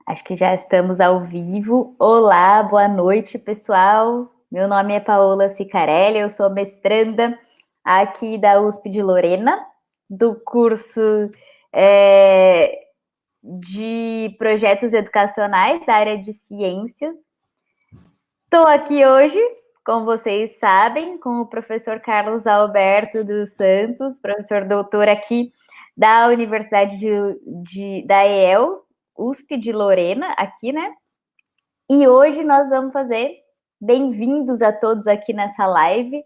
Acho que já estamos ao vivo. Olá, boa noite, pessoal. Meu nome é Paola Cicarelli, eu sou mestranda aqui da USP de Lorena, do curso de projetos educacionais da área de ciências. Estou aqui hoje, como vocês sabem, com o professor Carlos Alberto dos Santos, professor doutor aqui da Universidade da EEL, USP de Lorena, aqui, né? E hoje nós vamos fazer bem-vindos a todos aqui nessa live.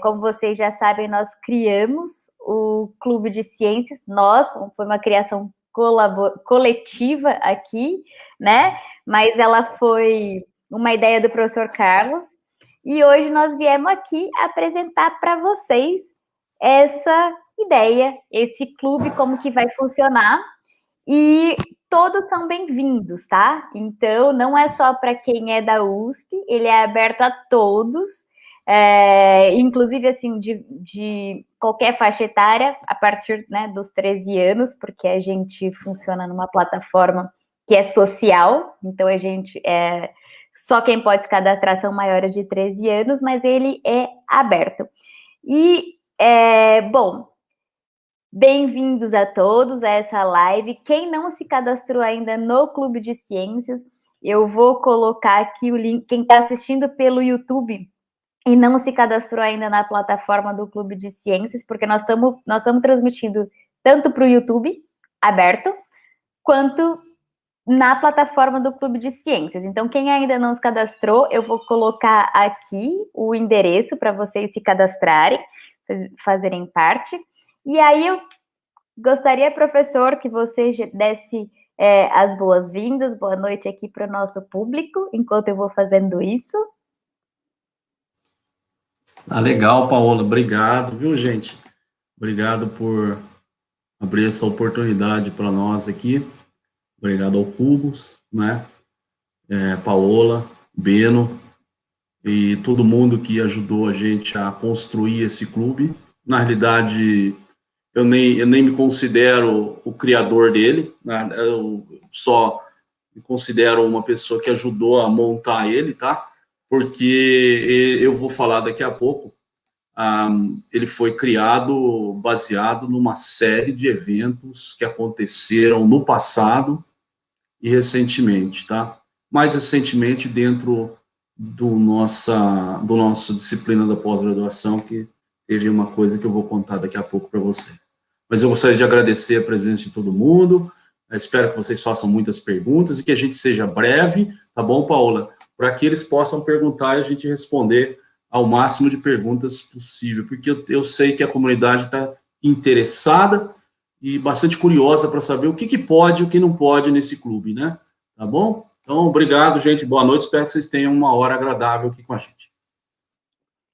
Como vocês já sabem, nós criamos o Clube de Ciências, foi uma criação coletiva aqui, né? Mas ela foi uma ideia do professor Carlos, e hoje nós viemos aqui apresentar para vocês essa ideia, esse clube, como que vai funcionar, e todos são bem-vindos, tá? Então, não é só para quem é da USP, ele é aberto a todos, inclusive, assim, de qualquer faixa etária, a partir, né, dos 13 anos, porque a gente funciona numa plataforma que é social, então só quem pode se cadastrar são maiores de 13 anos, mas ele é aberto. E, bom, bem-vindos a todos a essa live. Quem não se cadastrou ainda no Clube de Ciências, eu vou colocar aqui o link. Quem está assistindo pelo YouTube e não se cadastrou ainda na plataforma do Clube de Ciências, porque nós estamos transmitindo tanto para o YouTube aberto, quanto na plataforma do Clube de Ciências. Então, quem ainda não se cadastrou, eu vou colocar aqui o endereço para vocês se cadastrarem, fazerem parte. E aí eu gostaria, professor, que você desse as boas-vindas, boa noite aqui para o nosso público, enquanto eu vou fazendo isso. Legal, Paola, obrigado, viu, gente? Obrigado por abrir essa oportunidade para nós aqui. Obrigado ao Cubos, né? Paola, Beno e todo mundo que ajudou a gente a construir esse clube. Na realidade, eu nem me considero o criador dele, né? Eu só me considero uma pessoa que ajudou a montar ele, tá? Porque eu vou falar daqui a pouco. Ele foi criado baseado numa série de eventos que aconteceram no passado e recentemente, tá? Mais recentemente dentro do nossa disciplina da pós-graduação, que teve uma coisa que eu vou contar daqui a pouco para vocês. Mas eu gostaria de agradecer a presença de todo mundo, eu espero que vocês façam muitas perguntas e que a gente seja breve, tá bom, Paola? Para que eles possam perguntar e a gente responder ao máximo de perguntas possível, porque eu sei que a comunidade está interessada e bastante curiosa para saber o que pode e o que não pode nesse clube, né? Tá bom? Então, obrigado, gente. Boa noite. Espero que vocês tenham uma hora agradável aqui com a gente.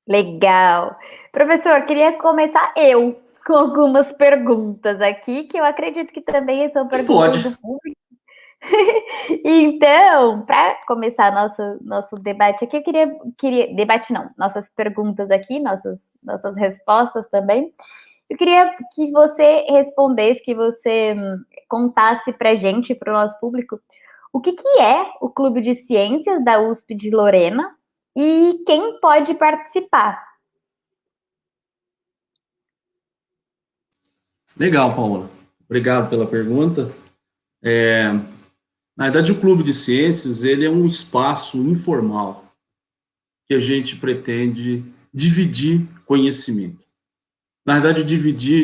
Legal. Professor, queria começar eu com algumas perguntas aqui, que eu acredito que também são perguntas do público. Então, para começar nosso debate aqui, eu queria debate não, nossas perguntas aqui, nossas respostas também. Eu queria que você respondesse, que você contasse para a gente, para o nosso público, o que é o Clube de Ciências da USP de Lorena e quem pode participar. Legal, Paola. Obrigado pela pergunta. Na verdade, o Clube de Ciências ele é um espaço informal que a gente pretende dividir conhecimento. Na verdade,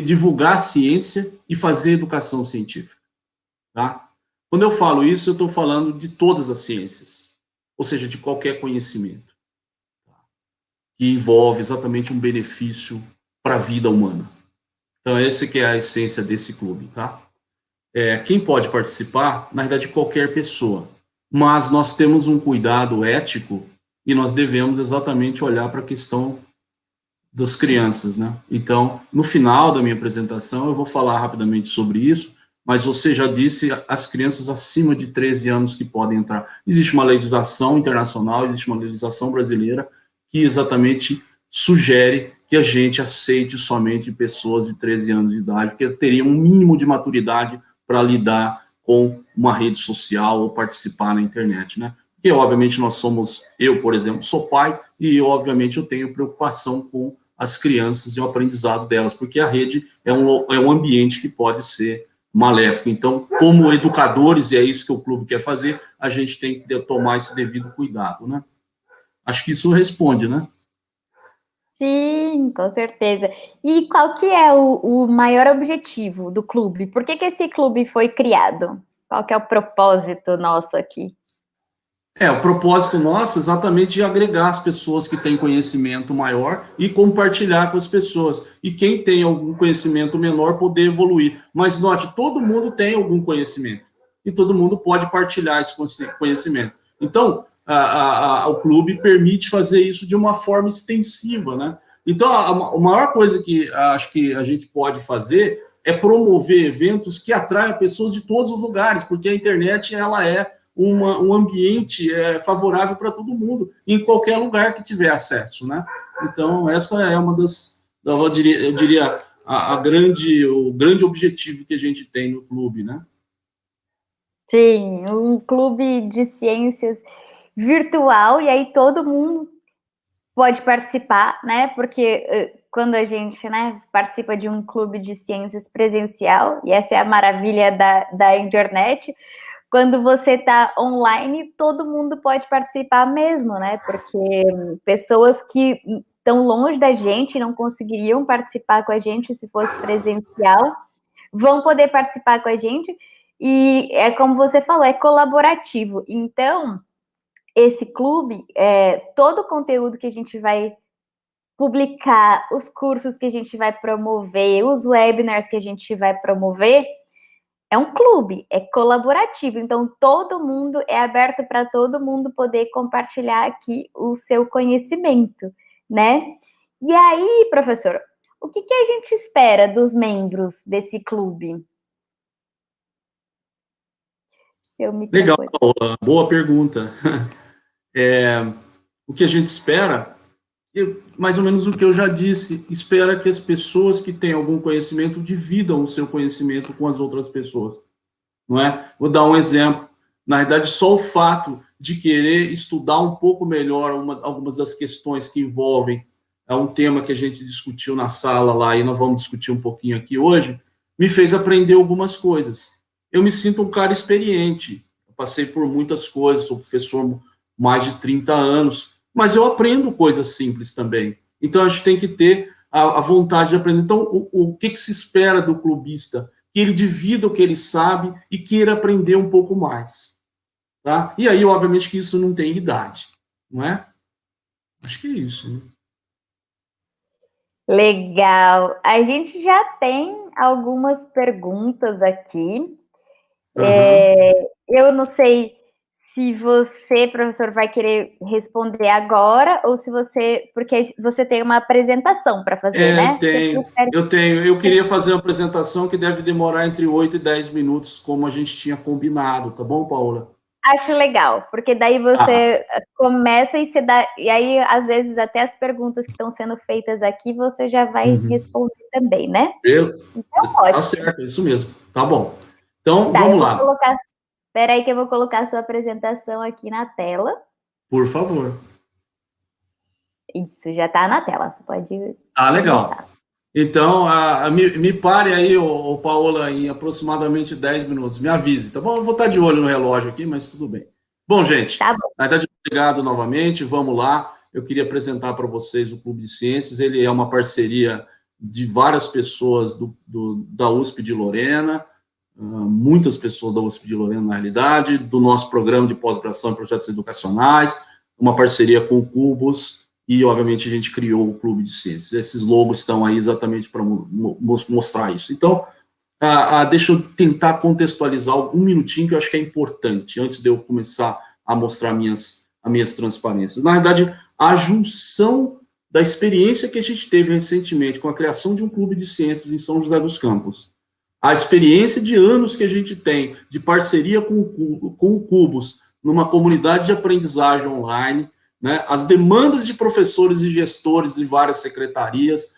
divulgar a ciência e fazer educação científica. Tá? Quando eu falo isso, eu estou falando de todas as ciências, ou seja, de qualquer conhecimento que envolve exatamente um benefício para a vida humana. Então, essa que é a essência desse clube, tá? Quem pode participar, na verdade, qualquer pessoa, mas nós temos um cuidado ético e nós devemos exatamente olhar para a questão das crianças, né? Então, no final da minha apresentação, eu vou falar rapidamente sobre isso, mas você já disse as crianças acima de 13 anos que podem entrar. Existe uma legislação internacional, existe uma legislação brasileira que exatamente sugere que a gente aceite somente pessoas de 13 anos de idade, porque teriam um mínimo de maturidade para lidar com uma rede social ou participar na internet, né? Porque, obviamente, eu, por exemplo, sou pai e, obviamente, eu tenho preocupação com as crianças e o aprendizado delas, porque a rede é um ambiente que pode ser maléfico. Então, como educadores, e é isso que o clube quer fazer, a gente tem que tomar esse devido cuidado, né? Acho que isso responde, né? Sim, com certeza. E qual que é o maior objetivo do clube? Por que que esse clube foi criado? Qual que é o propósito nosso aqui? O propósito nosso é exatamente de agregar as pessoas que têm conhecimento maior e compartilhar com as pessoas. E quem tem algum conhecimento menor poder evoluir. Mas note, todo mundo tem algum conhecimento. E todo mundo pode partilhar esse conhecimento. Então, o clube permite fazer isso de uma forma extensiva, né? Então, a maior coisa que acho que a gente pode fazer é promover eventos que atraiam pessoas de todos os lugares, porque a internet, ela é um ambiente favorável para todo mundo, em qualquer lugar que tiver acesso, né? Então, essa é uma das, eu diria o grande objetivo que a gente tem no clube, né? Sim, um clube de ciências virtual, e aí todo mundo pode participar, né? Porque quando a gente, né, participa de um clube de ciências presencial, e essa é a maravilha da internet, quando você está online, todo mundo pode participar mesmo, né? Porque pessoas que estão longe da gente não conseguiriam participar com a gente se fosse presencial, vão poder participar com a gente, e é como você falou, é colaborativo. Então, esse clube, todo o conteúdo que a gente vai publicar, os cursos que a gente vai promover, os webinars que a gente vai promover, é um clube, é colaborativo, então todo mundo é aberto para todo mundo poder compartilhar aqui o seu conhecimento, né? E aí, professor, o que que a gente espera dos membros desse clube? Seu Legal, microfone. Paola, boa pergunta. O que a gente espera, mais ou menos o que eu já disse, espera que as pessoas que têm algum conhecimento dividam o seu conhecimento com as outras pessoas, não é? Vou dar um exemplo. Na verdade, só o fato de querer estudar um pouco melhor algumas das questões que envolvem um tema que a gente discutiu na sala lá, e nós vamos discutir um pouquinho aqui hoje, me fez aprender algumas coisas. Eu me sinto um cara experiente, eu passei por muitas coisas, sou professor há mais de 30 anos, mas eu aprendo coisas simples também. Então, a gente tem que ter a vontade de aprender. Então, o que se espera do clubista? Que ele divida o que ele sabe e queira aprender um pouco mais. Tá? E aí, obviamente, que isso não tem idade, não é? Acho que é isso, né? Legal. A gente já tem algumas perguntas aqui. Uhum. Eu não sei se você, professor, vai querer responder agora ou se você, porque você tem uma apresentação para fazer, Eu né? Você tenho, prefere... eu tenho. Eu queria fazer uma apresentação que deve demorar entre 8 e 10 minutos, como a gente tinha combinado, tá bom, Paula? Acho legal, porque daí Ah, você começa e você dá, e aí às vezes até as perguntas que estão sendo feitas aqui você já vai uhum. responder também, né? Eu, Então, tá ótimo. certo, é isso mesmo. Tá bom. Então, Tá, eu vamos vou lá, colocar, espera aí que eu vou colocar a sua apresentação aqui na tela. por favor. Isso, já está na tela, você pode Ah, legal. começar. Então, me pare aí, Paola, em aproximadamente 10 minutos. Me avise, tá bom? Eu vou estar de olho no relógio aqui, mas tudo bem. Bom, gente, Tá bom. na verdade, obrigado novamente. Vamos lá. Eu queria apresentar para vocês o Clube de Ciências. Ele é uma parceria de várias pessoas da USP de Lorena, muitas pessoas da USP de Lorena, na realidade, do nosso programa de pós-graduação em projetos educacionais, uma parceria com o Cubos, e, obviamente, a gente criou o Clube de Ciências. Esses logos estão aí exatamente para mostrar isso. Então, deixa eu tentar contextualizar um minutinho que eu acho que é importante, antes de eu começar a mostrar as minhas transparências. Na verdade, a junção da experiência que a gente teve recentemente com a criação de um clube de ciências em São José dos Campos, a experiência de anos que a gente tem de parceria com o Cubos, numa comunidade de aprendizagem online, né, as demandas de professores e gestores de várias secretarias,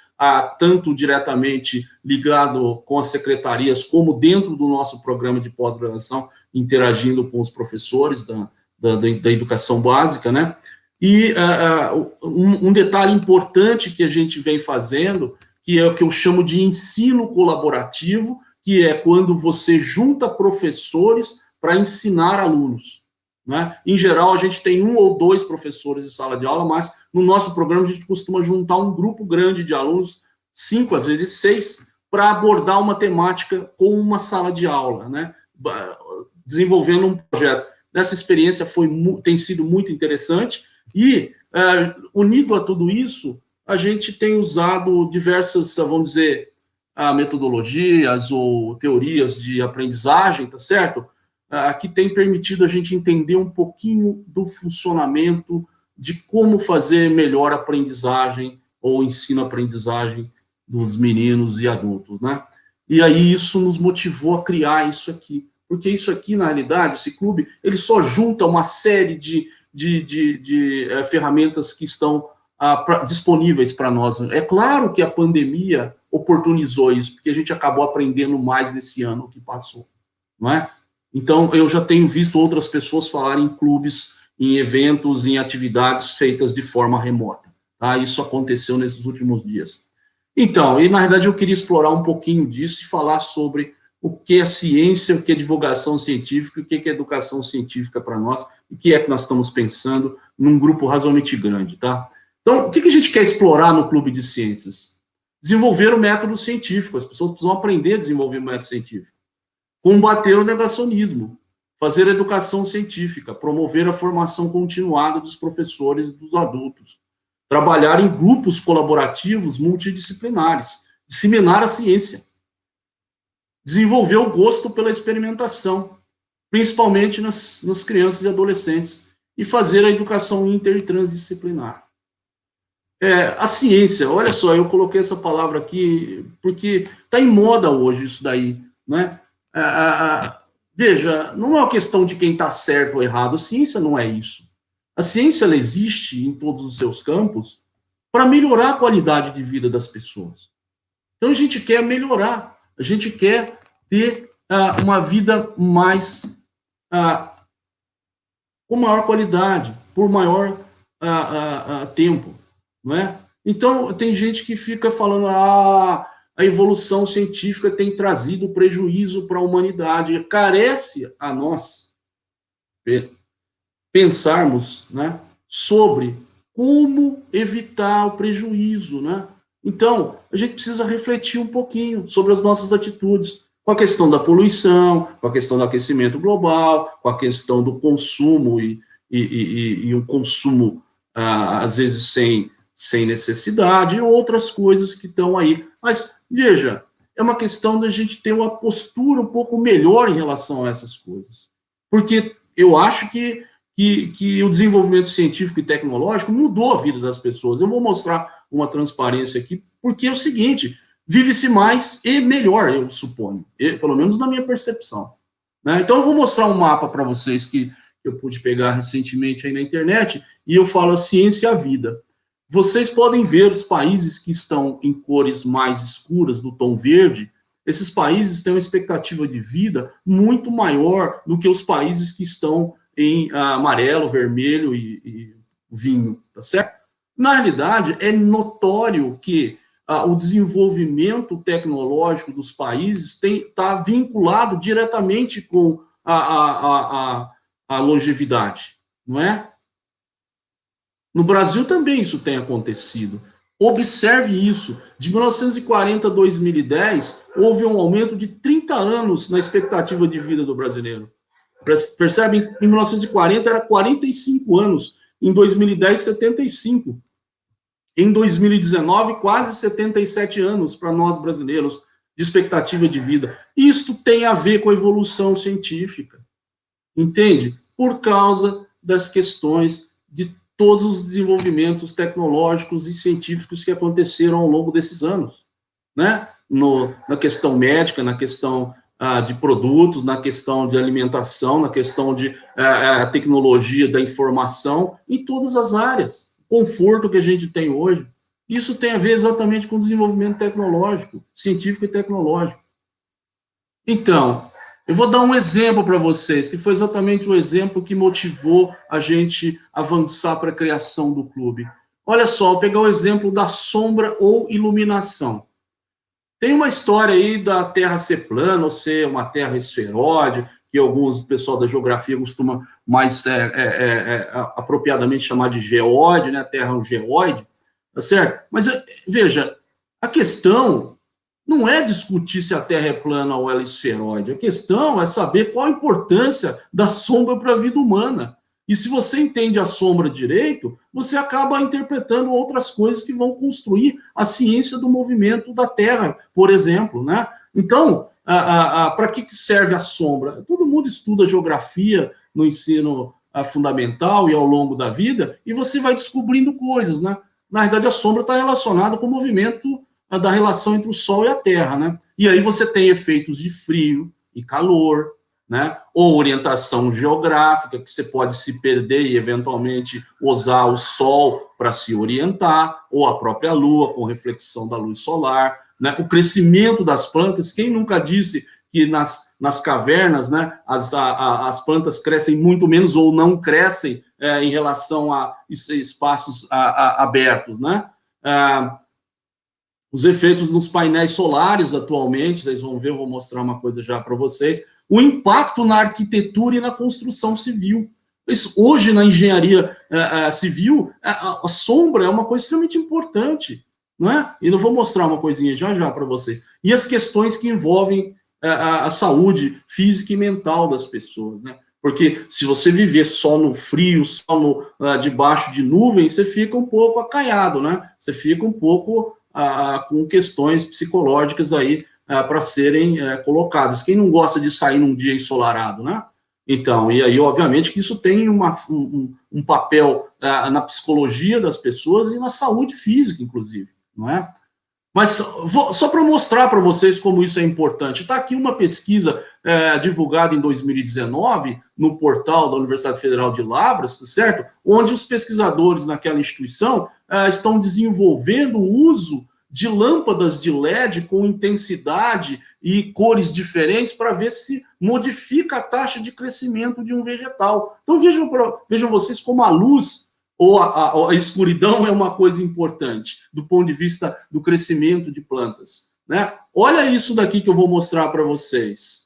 tanto diretamente ligado com as secretarias, como dentro do nosso programa de pós-graduação, interagindo com os professores da educação básica, né? E um detalhe importante que a gente vem fazendo, que é o que eu chamo de ensino colaborativo, que é quando você junta professores para ensinar alunos, né? Em geral, a gente tem 1 ou 2 professores em sala de aula, mas no nosso programa a gente costuma juntar um grupo grande de alunos, 5, às vezes 6, para abordar uma temática com uma sala de aula, né? Desenvolvendo um projeto. Essa experiência tem sido muito interessante e, unido a tudo isso, a gente tem usado diversas, vamos dizer, metodologias ou teorias de aprendizagem, tá certo? Que tem permitido a gente entender um pouquinho do funcionamento de como fazer melhor a aprendizagem ou ensino-aprendizagem dos meninos e adultos, né? E aí isso nos motivou a criar isso aqui, porque isso aqui, na realidade, esse clube, ele só junta uma série de ferramentas que estão disponíveis para nós. É claro que a pandemia oportunizou isso, porque a gente acabou aprendendo mais nesse ano que passou, não é? Então, eu já tenho visto outras pessoas falarem em clubes, em eventos, em atividades feitas de forma remota. Tá? Isso aconteceu nesses últimos dias. Então, e na verdade eu queria explorar um pouquinho disso e falar sobre o que é ciência, o que é divulgação científica, o que é educação científica para nós, e o que é que nós estamos pensando num grupo razoavelmente grande, tá? Então, o que a gente quer explorar no Clube de Ciências? Desenvolver o método científico, as pessoas precisam aprender a desenvolver o método científico. Combater o negacionismo, fazer educação científica, promover a formação continuada dos professores e dos adultos, trabalhar em grupos colaborativos multidisciplinares, disseminar a ciência, desenvolver o gosto pela experimentação, principalmente nas crianças e adolescentes, e fazer a educação inter e transdisciplinar. A ciência, olha só, eu coloquei essa palavra aqui porque está em moda hoje isso daí, né? Veja, não é uma questão de quem está certo ou errado, a ciência não é isso. A ciência, ela existe em todos os seus campos para melhorar a qualidade de vida das pessoas. Então, a gente quer melhorar, a gente quer ter uma vida mais, com maior qualidade, por maior tempo, não é? Então, tem gente que fica falando, a evolução científica tem trazido prejuízo para a humanidade. Carece a nós pensarmos, né, sobre como evitar o prejuízo, né? Então, a gente precisa refletir um pouquinho sobre as nossas atitudes, com a questão da poluição, com a questão do aquecimento global, com a questão do consumo e um consumo, às vezes, sem necessidade, e outras coisas que estão aí. Mas, veja, é uma questão da gente ter uma postura um pouco melhor em relação a essas coisas. Porque eu acho que o desenvolvimento científico e tecnológico mudou a vida das pessoas. Eu vou mostrar uma transparência aqui, porque é o seguinte, vive-se mais e melhor, eu suponho, pelo menos na minha percepção, né? Então, eu vou mostrar um mapa para vocês que eu pude pegar recentemente aí na internet, e eu falo a ciência e a vida. Vocês podem ver os países que estão em cores mais escuras, do tom verde. Esses países têm uma expectativa de vida muito maior do que os países que estão em amarelo, vermelho e vinho, tá certo? Na realidade, é notório que o desenvolvimento tecnológico dos países está vinculado diretamente com a longevidade, não é? No Brasil também isso tem acontecido. Observe isso. De 1940 a 2010, houve um aumento de 30 anos na expectativa de vida do brasileiro. Percebem? Em 1940 era 45 anos. Em 2010, 75. Em 2019, quase 77 anos para nós brasileiros de expectativa de vida. Isto tem a ver com a evolução científica. Entende? Por causa das questões de todos os desenvolvimentos tecnológicos e científicos que aconteceram ao longo desses anos, né? Na questão médica, na questão de produtos, na questão de alimentação, na questão de tecnologia da informação, em todas as áreas. O conforto que a gente tem hoje, Isso tem a ver exatamente com o desenvolvimento tecnológico, científico e tecnológico. Então, eu vou dar um exemplo para vocês, que foi exatamente o exemplo que motivou a gente avançar para a criação do clube. Olha só, vou pegar o exemplo da sombra ou iluminação. Tem uma história aí da Terra ser plana ou ser uma Terra esferoide, que alguns pessoal da geografia costumam mais apropriadamente chamar de geóide, né? A Terra é um geóide, tá certo? Mas veja, a questão não é discutir se a Terra é plana ou ela é esferoide. A questão é saber qual a importância da sombra para a vida humana. E se você entende a sombra direito, você acaba interpretando outras coisas que vão construir a ciência do movimento da Terra, por exemplo, né? Então, para que serve a sombra? Todo mundo estuda geografia no ensino fundamental e ao longo da vida, e você vai descobrindo coisas, né? Na verdade, a sombra está relacionada com o movimento da relação entre o Sol e a Terra, né? E aí você tem efeitos de frio e calor, né? Ou orientação geográfica, que você pode se perder e eventualmente usar o Sol para se orientar, ou a própria Lua com reflexão da luz solar, né? O crescimento das plantas. Quem nunca disse que nas cavernas, né, as plantas crescem muito menos ou não crescem em relação a espaços abertos, né? Os efeitos nos painéis solares atualmente, vocês vão ver, eu vou mostrar uma coisa já para vocês, o impacto na arquitetura e na construção civil. Hoje, na engenharia civil, a sombra é uma coisa extremamente importante, não é? E eu vou mostrar uma coisinha já para vocês. E as questões que envolvem a saúde física e mental das pessoas, né? Porque se você viver só no frio, só debaixo de nuvens, você fica um pouco acanhado, né? Você fica um pouco com questões psicológicas aí para serem colocadas. Quem não gosta de sair num dia ensolarado, né? Então, e aí, obviamente, que isso tem um papel na psicologia das pessoas e na saúde física, inclusive, não é? Mas só para mostrar para vocês como isso é importante, está aqui uma pesquisa divulgada em 2019 no portal da Universidade Federal de Lavras, certo? Onde os pesquisadores naquela instituição estão desenvolvendo o uso de lâmpadas de LED com intensidade e cores diferentes para ver se modifica a taxa de crescimento de um vegetal. Então vejam vocês como a luz ou a escuridão é uma coisa importante do ponto de vista do crescimento de plantas, né? Olha isso daqui que eu vou mostrar para vocês.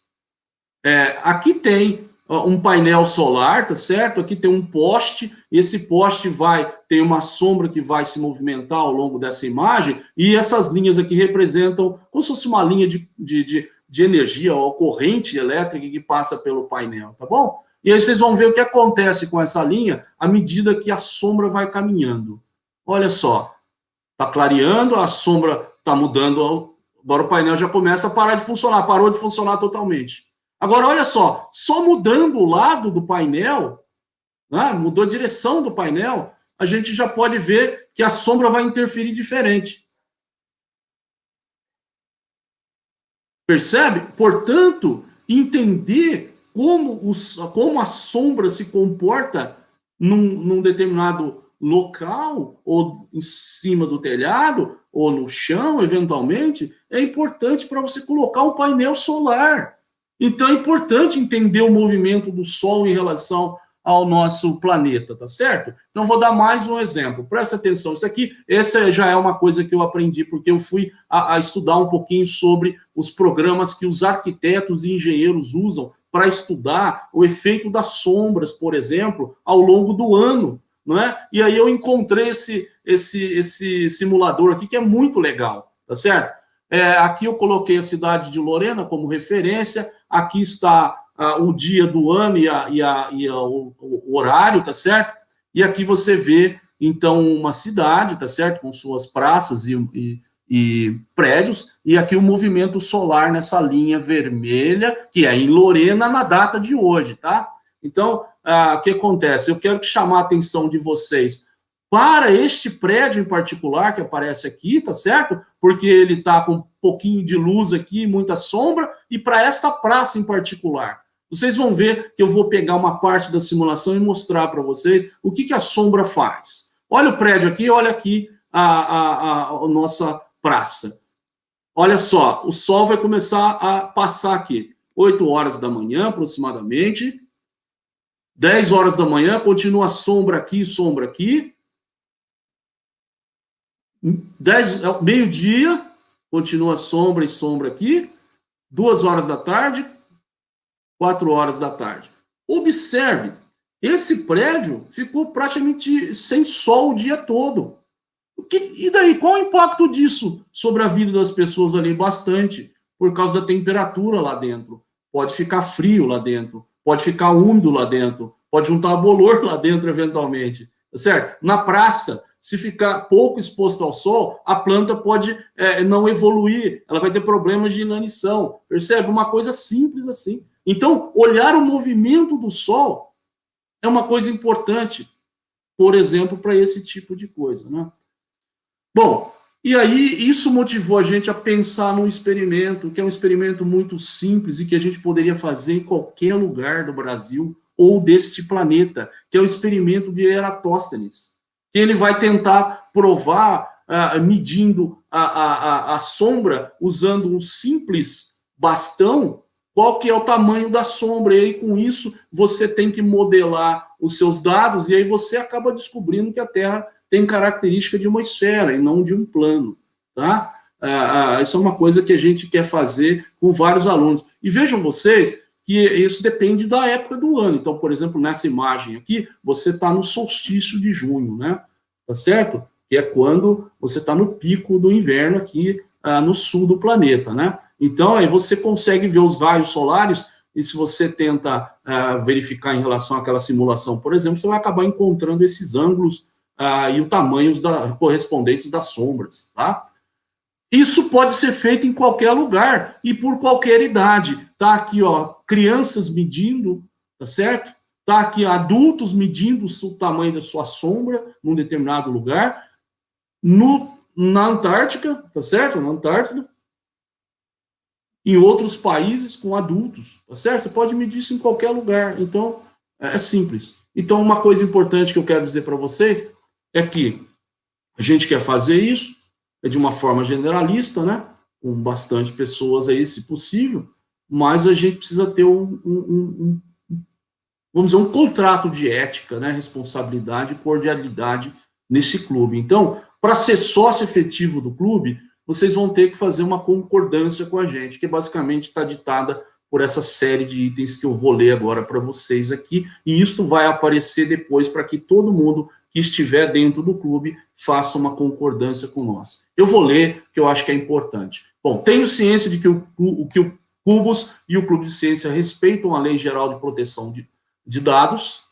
Aqui tem um painel solar, tá certo? Aqui tem um poste, esse poste tem uma sombra que vai se movimentar ao longo dessa imagem, e essas linhas aqui representam como se fosse uma linha de energia ou corrente elétrica que passa pelo painel, tá bom? E aí vocês vão ver o que acontece com essa linha à medida que a sombra vai caminhando. Olha só, está clareando, a sombra está mudando, agora o painel já começa a parar de funcionar, parou de funcionar totalmente. Agora, olha só mudando o lado do painel, né, mudou a direção do painel, a gente já pode ver que a sombra vai interferir diferente. Percebe? Portanto, entender como a sombra se comporta num determinado local, ou em cima do telhado, ou no chão, eventualmente, é importante para você colocar um painel solar. Então, é importante entender o movimento do Sol em relação ao nosso planeta, tá certo? Então, vou dar mais um exemplo. Presta atenção, essa já é uma coisa que eu aprendi, porque eu fui a estudar um pouquinho sobre os programas que os arquitetos e engenheiros usam para estudar o efeito das sombras, por exemplo, ao longo do ano, não é? E aí eu encontrei esse simulador aqui, que é muito legal, tá certo? Aqui eu coloquei a cidade de Lorena como referência, aqui está o dia do ano e o horário, tá certo? E aqui você vê, então, uma cidade, tá certo? Com suas praças e prédios, e aqui o movimento solar nessa linha vermelha, que é em Lorena, na data de hoje, tá? Então, o que acontece? Eu quero chamar a atenção de vocês para este prédio em particular que aparece aqui, tá certo? Porque ele está com um pouquinho de luz aqui, muita sombra, e para esta praça em particular. Vocês vão ver que eu vou pegar uma parte da simulação e mostrar para vocês o que a sombra faz. Olha o prédio aqui, olha aqui a nossa praça. Olha só, o sol vai começar a passar aqui. 8 horas da manhã, aproximadamente. 10 horas da manhã, continua sombra aqui, sombra aqui. meio-dia, continua sombra e sombra aqui. 2 horas da tarde, 4 horas da tarde. Observe, esse prédio ficou praticamente sem sol o dia todo. E daí, qual o impacto disso sobre a vida das pessoas ali? Bastante, por causa da temperatura lá dentro. Pode ficar frio lá dentro, pode ficar úmido lá dentro, pode juntar bolor lá dentro eventualmente, certo? Na praça, se ficar pouco exposto ao sol, a planta pode não evoluir, ela vai ter problemas de inanição, percebe? Uma coisa simples assim. Então, olhar o movimento do sol é uma coisa importante, por exemplo, para esse tipo de coisa, né? Bom, e aí isso motivou a gente a pensar num experimento, que é um experimento muito simples e que a gente poderia fazer em qualquer lugar do Brasil ou deste planeta, que é o experimento de Eratóstenes, que ele vai tentar provar, medindo a sombra, usando um simples bastão, qual que é o tamanho da sombra, e aí com isso você tem que modelar os seus dados, e aí você acaba descobrindo que a Terra tem característica de uma esfera e não de um plano, tá? Isso é uma coisa que a gente quer fazer com vários alunos. E vejam vocês que isso depende da época do ano. Então, por exemplo, nessa imagem aqui, você está no solstício de junho, né? Tá certo? Que é quando você está no pico do inverno aqui no sul do planeta, né? Então, aí você consegue ver os raios solares, e se você tenta verificar em relação àquela simulação, por exemplo, você vai acabar encontrando esses ângulos e os tamanhos correspondentes das sombras, tá? Isso pode ser feito em qualquer lugar e por qualquer idade. Tá aqui, ó, crianças medindo, tá certo? Tá aqui adultos medindo o tamanho da sua sombra num determinado lugar. Na Antártica, tá certo? Na Antártida. Em outros países com adultos, tá certo? Você pode medir isso em qualquer lugar. Então, é simples. Então, uma coisa importante que eu quero dizer para vocês é que a gente quer fazer isso de uma forma generalista, né? Com bastante pessoas aí, se possível, mas a gente precisa ter vamos dizer, um contrato de ética, né? Responsabilidade e cordialidade nesse clube. Então, para ser sócio efetivo do clube, vocês vão ter que fazer uma concordância com a gente, que basicamente está ditada por essa série de itens que eu vou ler agora para vocês aqui, e isto vai aparecer depois para que todo mundo que estiver dentro do clube faça uma concordância com nós. Eu vou ler, que eu acho que é importante. Bom, tenho ciência de que o Cubos e o Clube de Ciência respeitam a Lei Geral de Proteção de Dados.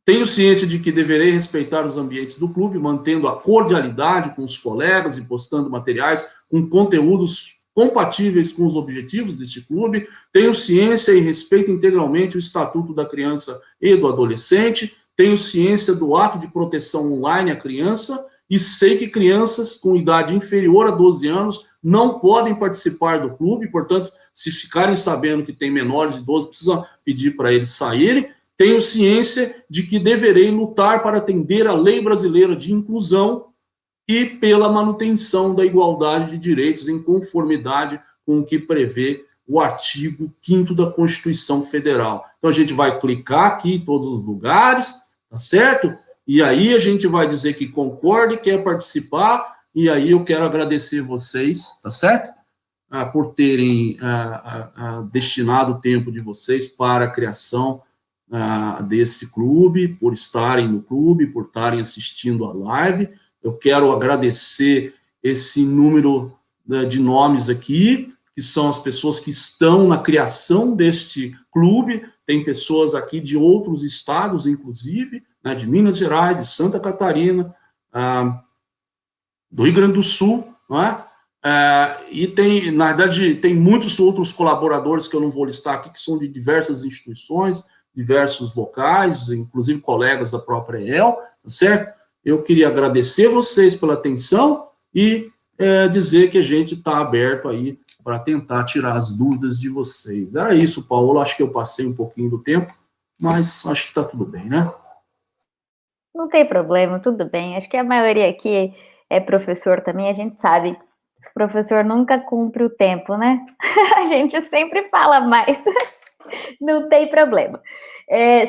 Tenho ciência de que deverei respeitar os ambientes do clube, mantendo a cordialidade com os colegas e postando materiais com conteúdos compatíveis com os objetivos deste clube. Tenho ciência e respeito integralmente o Estatuto da Criança e do Adolescente. Tenho ciência do ato de proteção online à criança e sei que crianças com idade inferior a 12 anos não podem participar do clube, portanto, se ficarem sabendo que tem menores de 12, precisa pedir para eles saírem. Tenho ciência de que deverei lutar para atender a lei brasileira de inclusão e pela manutenção da igualdade de direitos em conformidade com o que prevê o artigo 5º da Constituição Federal. Então, a gente vai clicar aqui em todos os lugares, tá certo? E aí a gente vai dizer que concorda e quer participar, e aí eu quero agradecer vocês, tá certo? Por terem destinado o tempo de vocês para a criação desse clube, por estarem no clube, por estarem assistindo a live. Eu quero agradecer esse número de nomes aqui, que são as pessoas que estão na criação deste clube. Tem pessoas aqui de outros estados, inclusive, né, de Minas Gerais, de Santa Catarina, do Rio Grande do Sul, não é? E tem, na verdade, tem muitos outros colaboradores que eu não vou listar aqui, que são de diversas instituições, diversos locais, inclusive colegas da própria EL, tá certo? Eu queria agradecer vocês pela atenção e dizer que a gente está aberto aí para tentar tirar as dúvidas de vocês. Era isso, Paulo, acho que eu passei um pouquinho do tempo, mas acho que está tudo bem, né? Não tem problema, tudo bem. Acho que a maioria aqui é professor também, a gente sabe, o professor nunca cumpre o tempo, né? A gente sempre fala mais, não tem problema.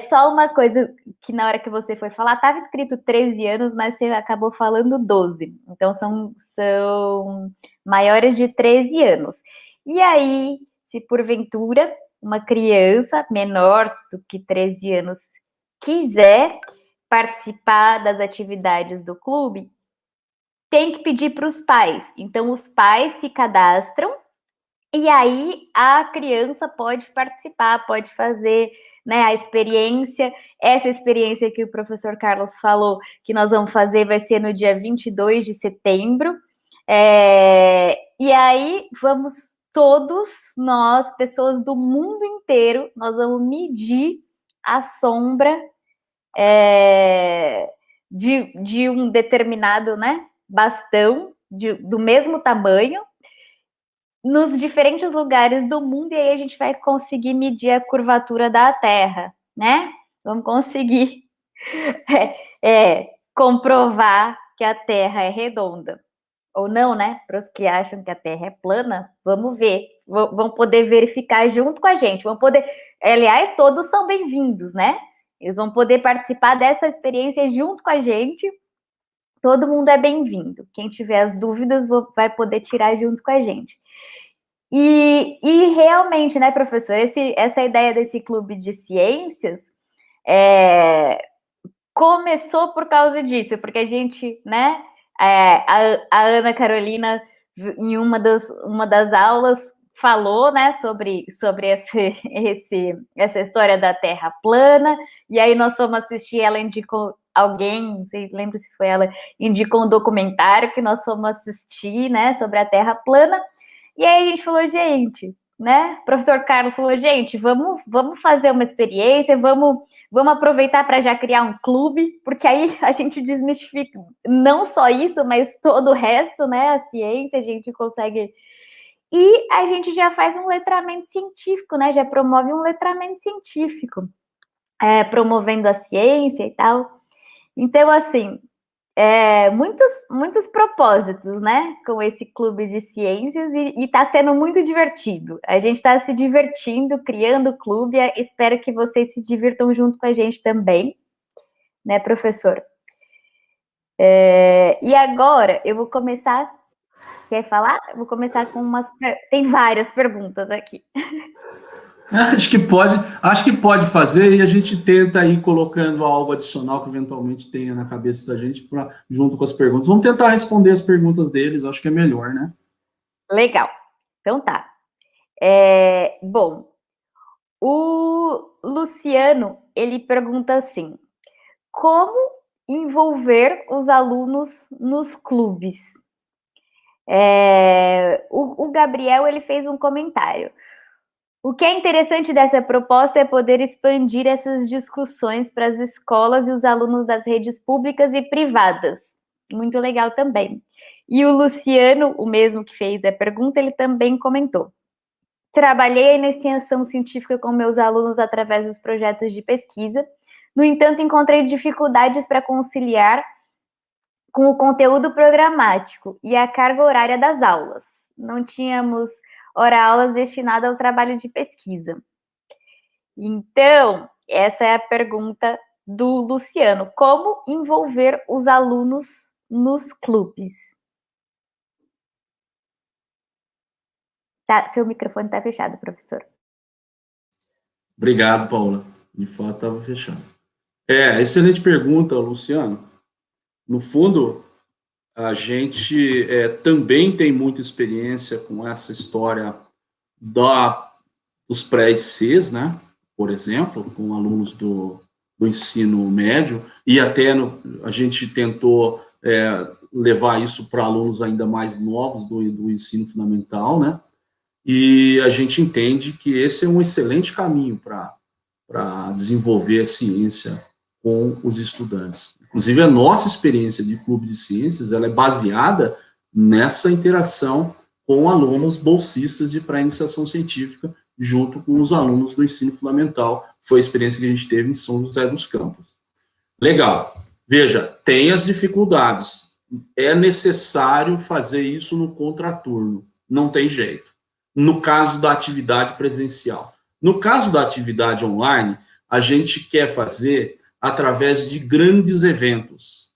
Só uma coisa que na hora que você foi falar, estava escrito 13 anos, mas você acabou falando 12. Então, são maiores de 13 anos. E aí, se porventura uma criança menor do que 13 anos quiser participar das atividades do clube, tem que pedir para os pais. Então, os pais se cadastram e aí a criança pode participar, pode fazer, né, a experiência. Essa experiência que o professor Carlos falou que nós vamos fazer vai ser no dia 22 de setembro. E aí vamos todos nós, pessoas do mundo inteiro, nós vamos medir a sombra de um determinado, né, bastão do mesmo tamanho nos diferentes lugares do mundo, e aí a gente vai conseguir medir a curvatura da Terra, né? Vamos conseguir comprovar que a Terra é redonda. Ou não, né? Para os que acham que a Terra é plana, vamos ver. Vão poder verificar junto com a gente. Vão poder... Aliás, todos são bem-vindos, né? Eles vão poder participar dessa experiência junto com a gente. Todo mundo é bem-vindo. Quem tiver as dúvidas vai poder tirar junto com a gente. E realmente, né, professor, essa ideia desse clube de ciências começou por causa disso, porque a gente, né, a Ana Carolina, em uma das aulas, falou, né, sobre essa história da Terra plana, e aí nós fomos assistir, ela indicou alguém, não sei, lembro se foi ela, indicou um documentário que nós fomos assistir, né, sobre a Terra plana, e aí a gente falou, gente, né, o professor Carlos falou, gente, vamos fazer uma experiência, vamos aproveitar para já criar um clube, porque aí a gente desmistifica não só isso, mas todo o resto, né, a ciência, a gente consegue... E a gente já faz um letramento científico, né, já promove um letramento científico, promovendo a ciência e tal. Então, assim, muitos propósitos, né, com esse clube de ciências, e está sendo muito divertido. A gente está se divertindo, criando o clube, espero que vocês se divirtam junto com a gente também, né, professor? E agora, eu vou começar... Quer falar? Eu vou começar com tem várias perguntas aqui. Acho que pode fazer, e a gente tenta ir colocando algo adicional que eventualmente tenha na cabeça da gente junto com as perguntas. Vamos tentar responder as perguntas deles, acho que é melhor, né? Legal. Então tá. Bom, o Luciano, ele pergunta assim: como envolver os alunos nos clubes? O Gabriel, ele fez um comentário. O que é interessante dessa proposta é poder expandir essas discussões para as escolas e os alunos das redes públicas e privadas. Muito legal também. E o Luciano, o mesmo que fez a pergunta, ele também comentou: trabalhei a iniciação científica com meus alunos através dos projetos de pesquisa. No entanto, encontrei dificuldades para conciliar com o conteúdo programático e a carga horária das aulas. Não tínhamos aulas destinadas ao trabalho de pesquisa. Então, essa é a pergunta do Luciano: como envolver os alunos nos clubes? Tá, seu microfone está fechado, professor. Obrigado, Paula. De fato, estava fechado. Excelente pergunta, Luciano. No fundo, a gente também tem muita experiência com essa história dos pré-ICs, né? Por exemplo, com alunos do ensino médio, e até a gente tentou levar isso para alunos ainda mais novos do ensino fundamental, né? E a gente entende que esse é um excelente caminho para desenvolver a ciência com os estudantes. Inclusive, a nossa experiência de clube de ciências, ela é baseada nessa interação com alunos bolsistas de pré-iniciação científica, junto com os alunos do ensino fundamental. Foi a experiência que a gente teve em São José dos Campos. Legal. Veja, tem as dificuldades. é necessário fazer isso no contraturno, não tem jeito. No caso da atividade presencial. No caso da atividade online, a gente quer fazer através de grandes eventos,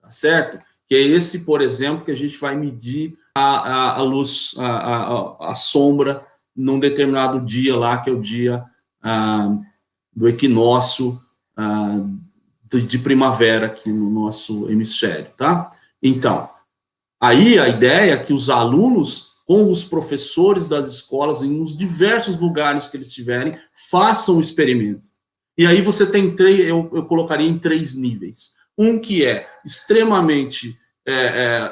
tá certo? Que é esse, por exemplo, que a gente vai medir a luz, a sombra num determinado dia lá, que é o dia do equinócio de primavera aqui no nosso hemisfério, tá? Então, aí a ideia é que os alunos, com os professores das escolas, nos diversos lugares que eles estiverem, façam o experimento. E aí você tem três, eu colocaria em 3 níveis. Um que é extremamente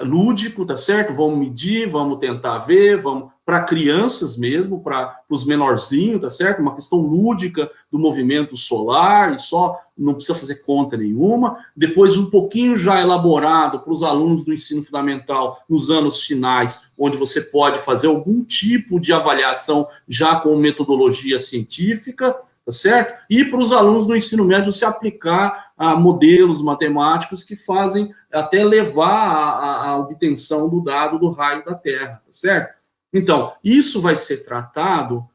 lúdico, tá certo? Vamos medir, vamos tentar ver, vamos para crianças mesmo, para os menorzinhos, tá certo? Uma questão lúdica do movimento solar e só, não precisa fazer conta nenhuma. Depois um pouquinho já elaborado para os alunos do ensino fundamental nos anos finais, onde você pode fazer algum tipo de avaliação já com metodologia científica, tá certo? E para os alunos do ensino médio se aplicar a modelos matemáticos que fazem até levar à obtenção do dado do raio da Terra, tá certo? Então, isso vai ser tratado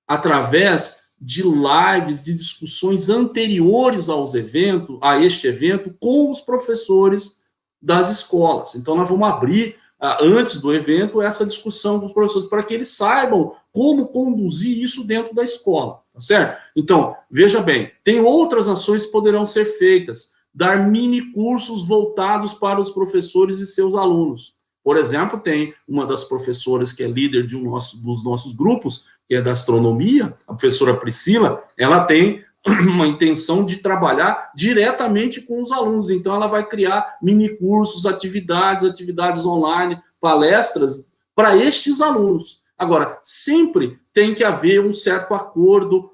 através de lives, de discussões anteriores a este evento, com os professores das escolas. Então, nós vamos abrir, antes do evento, essa discussão com os professores, para que eles saibam como conduzir isso dentro da escola, tá certo? Então, veja bem, tem outras ações que poderão ser feitas, dar mini cursos voltados para os professores e seus alunos. Por exemplo, tem uma das professoras que é líder de dos nossos grupos, que é da astronomia, a professora Priscila, ela tem uma intenção de trabalhar diretamente com os alunos. Então, ela vai criar mini cursos, atividades online, palestras para estes alunos. Agora, sempre tem que haver um certo acordo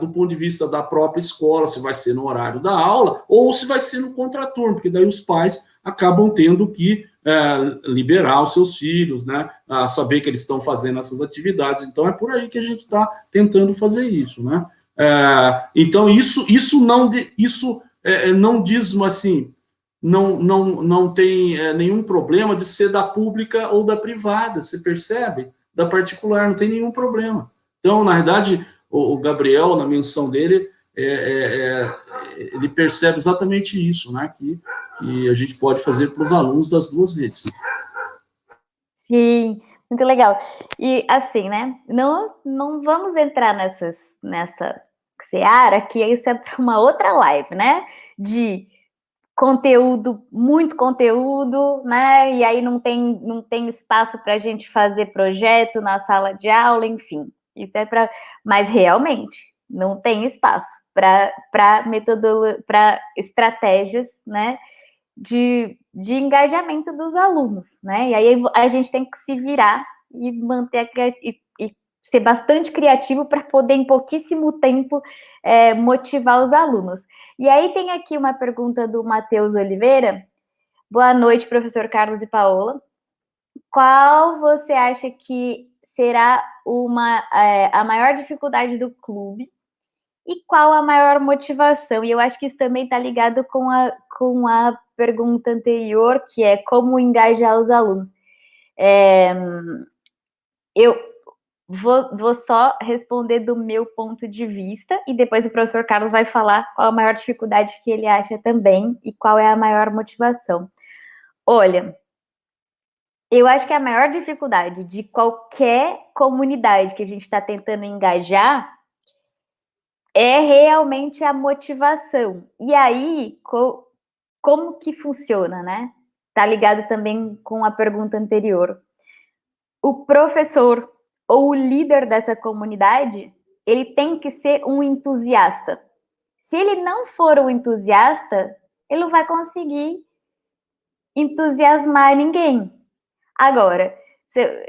do ponto de vista da própria escola, se vai ser no horário da aula ou se vai ser no contraturno, porque daí os pais acabam tendo que liberar os seus filhos, né, a saber que eles estão fazendo essas atividades. Então, é por aí que a gente está tentando fazer isso, né? Então, isso não diz assim, não tem nenhum problema de ser da pública ou da privada, você percebe? Da particular, não tem nenhum problema. Então, na verdade, o Gabriel, na menção dele, ele percebe exatamente isso, né? Que a gente pode fazer para os alunos das duas redes. Sim, muito legal. E assim, né? Não vamos entrar nessa seara, que isso é para uma outra live, né? De conteúdo, muito conteúdo, né? E aí não tem espaço para a gente fazer projeto na sala de aula, enfim. Isso é para. Mas realmente não tem espaço para metodologia, para estratégias, né? De engajamento dos alunos, né? E aí a gente tem que se virar e manter e ser bastante criativo para poder, em pouquíssimo tempo, motivar os alunos. E aí tem aqui uma pergunta do Matheus Oliveira. Boa noite, professor Carlos e Paola. Qual você acha que será a maior dificuldade do clube? E qual a maior motivação? E eu acho que isso também está ligado com a pergunta anterior, que é como engajar os alunos. Eu vou só responder do meu ponto de vista, e depois o professor Carlos vai falar qual a maior dificuldade que ele acha também e qual é a maior motivação. Olha, eu acho que a maior dificuldade de qualquer comunidade que a gente está tentando engajar é realmente a motivação. E aí, como que funciona, né? Tá ligado também com a pergunta anterior. O professor ou o líder dessa comunidade, ele tem que ser um entusiasta. Se ele não for um entusiasta, ele não vai conseguir entusiasmar ninguém. Agora,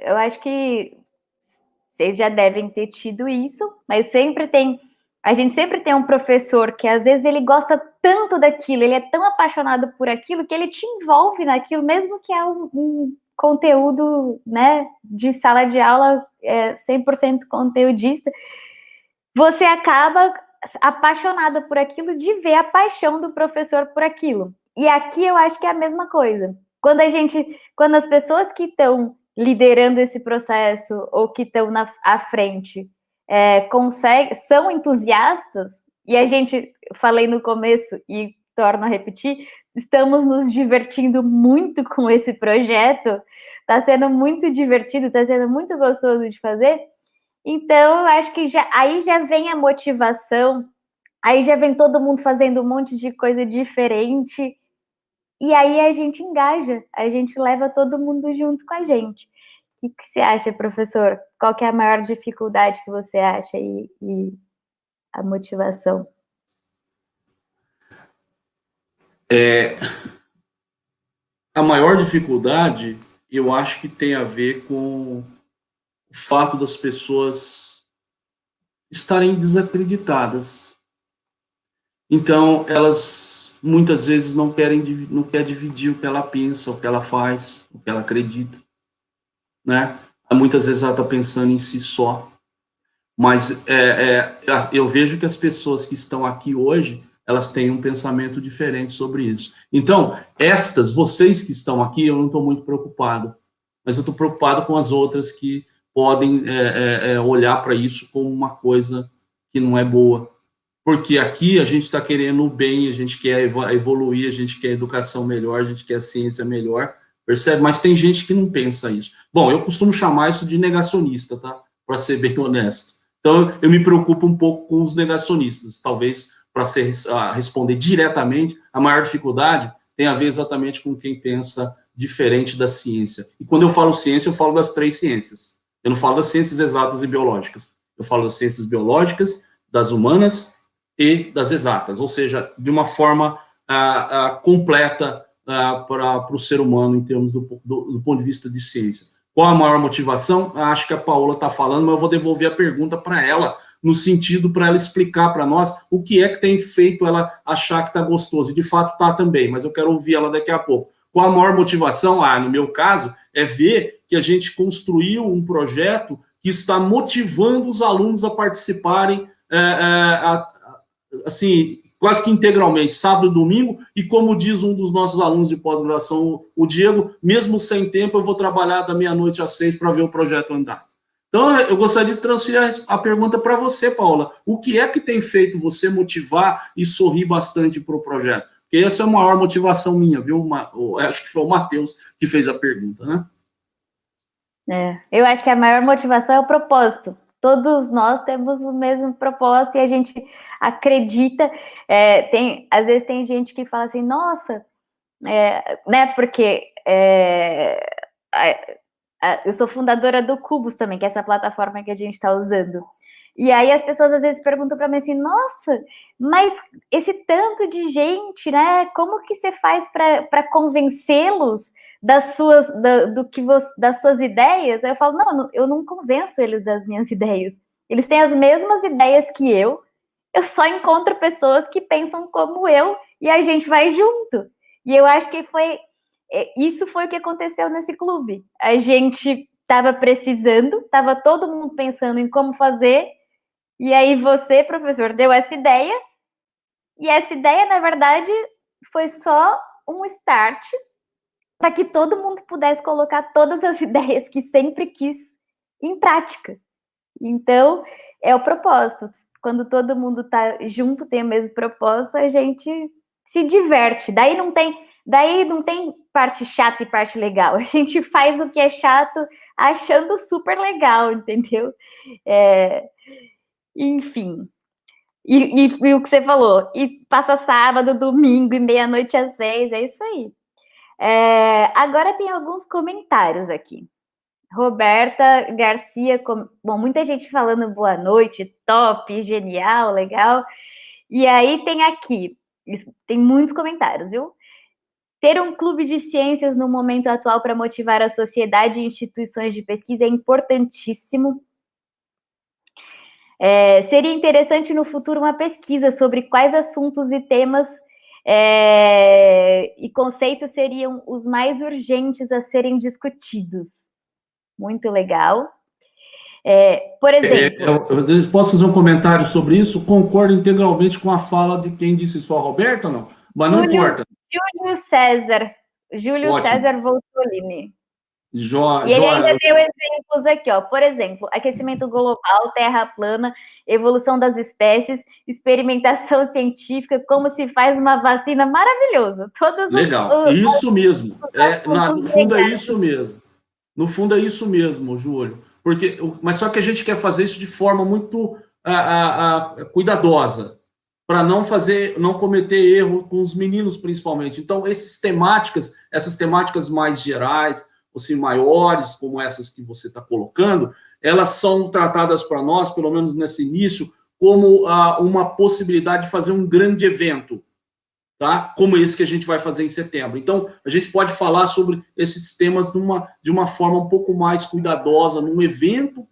eu acho que vocês já devem ter tido isso, mas a gente sempre tem um professor que às vezes ele gosta tanto daquilo, ele é tão apaixonado por aquilo que ele te envolve naquilo, mesmo que é um conteúdo, né, de sala de aula 100% conteudista, você acaba apaixonada por aquilo de ver a paixão do professor por aquilo. E aqui eu acho que é a mesma coisa. quando as pessoas que estão liderando esse processo ou que estão à frente são entusiastas, e a gente, falei no começo e torno a repetir, estamos nos divertindo muito com esse projeto, está sendo muito divertido, está sendo muito gostoso de fazer, então acho que aí já vem a motivação, aí já vem todo mundo fazendo um monte de coisa diferente, e aí a gente engaja, a gente leva todo mundo junto com a gente. O que você acha, professor? Qual que é a maior dificuldade que você acha e a motivação? A maior dificuldade, eu acho que tem a ver com o fato das pessoas estarem desacreditadas. Então, elas muitas vezes não querem dividir o que ela pensa, o que ela faz, o que ela acredita, né? Muitas vezes ela está pensando em si só. Mas eu vejo que as pessoas que estão aqui hoje, elas têm um pensamento diferente sobre isso. Então, vocês que estão aqui, eu não estou muito preocupado, mas eu estou preocupado com as outras que podem olhar para isso como uma coisa que não é boa. Porque aqui a gente está querendo o bem, a gente quer evoluir, a gente quer educação melhor, a gente quer ciência melhor, percebe? Mas tem gente que não pensa isso. Bom, eu costumo chamar isso de negacionista, tá? Para ser bem honesto. Então, eu me preocupo um pouco com os negacionistas. Talvez, para responder diretamente, a maior dificuldade tem a ver exatamente com quem pensa diferente da ciência. E quando eu falo ciência, eu falo das 3 ciências. Eu não falo das ciências exatas e biológicas. Eu falo das ciências biológicas, das humanas e das exatas. Ou seja, de uma forma completa para o ser humano em termos do ponto de vista de ciência. Qual a maior motivação? Acho que a Paola está falando, mas eu vou devolver a pergunta para ela, no sentido para ela explicar para nós o que é que tem feito ela achar que está gostoso. E de fato está também, mas eu quero ouvir ela daqui a pouco. Qual a maior motivação? No meu caso, é ver que a gente construiu um projeto que está motivando os alunos a participarem assim, quase que integralmente, sábado e domingo, e como diz um dos nossos alunos de pós-graduação, o Diego, mesmo sem tempo, eu vou trabalhar da meia-noite às 6 para ver o projeto andar. Então, eu gostaria de transferir a pergunta para você, Paula. O que é que tem feito você motivar e sorrir bastante para o projeto? Porque essa é a maior motivação minha, viu? Acho que foi o Matheus que fez a pergunta, né? Eu acho que a maior motivação é o propósito. Todos nós temos o mesmo propósito e a gente acredita. Às vezes tem gente que fala assim, nossa, né? Porque eu sou fundadora do Cubos também, que é essa plataforma que a gente está usando. E aí as pessoas às vezes perguntam para mim assim, nossa, mas esse tanto de gente, né? Como que você faz para convencê-los das suas ideias? Aí eu falo, não, eu não convenço eles das minhas ideias. Eles têm as mesmas ideias que eu só encontro pessoas que pensam como eu e a gente vai junto. E eu acho que isso foi o que aconteceu nesse clube. A gente estava precisando, estava todo mundo pensando em como fazer, e aí você, professor, deu essa ideia, e essa ideia, na verdade, foi só um start para que todo mundo pudesse colocar todas as ideias que sempre quis em prática. Então, é o propósito. Quando todo mundo está junto, tem o mesmo propósito, a gente se diverte. Daí não tem parte chata e parte legal. A gente faz o que é chato achando super legal, entendeu? Enfim. E o que você falou, e passa sábado, domingo e meia-noite às 6, é isso aí. Agora tem alguns comentários aqui. Roberta Garcia, bom, muita gente falando boa noite, top, genial, legal. E aí tem aqui, tem muitos comentários, viu? Ter um clube de ciências no momento atual para motivar a sociedade e instituições de pesquisa é importantíssimo. Seria interessante no futuro uma pesquisa sobre quais assuntos e temas e conceitos seriam os mais urgentes a serem discutidos. Muito legal. Por exemplo... Eu posso fazer um comentário sobre isso? Concordo integralmente com a fala de quem disse isso, a Roberta, não? Mas não importa. Júlio César Júlio Ótimo. César Voltolini. E ele ainda deu exemplos aqui, ó. Por exemplo, aquecimento global, terra plana, evolução das espécies, experimentação científica, como se faz uma vacina, maravilhoso. Todos Legal, os isso mesmo. No assuntos fundo é legais. isso mesmo. No fundo é isso mesmo, Júlio. Mas só que a gente quer fazer isso de forma muito cuidadosa, para não cometer erro com os meninos, principalmente. Então, essas temáticas mais gerais, ou assim, maiores, como essas que você está colocando, elas são tratadas para nós, pelo menos nesse início, como uma possibilidade de fazer um grande evento, tá? Como esse que a gente vai fazer em setembro. Então, a gente pode falar sobre esses temas de uma forma um pouco mais cuidadosa, num evento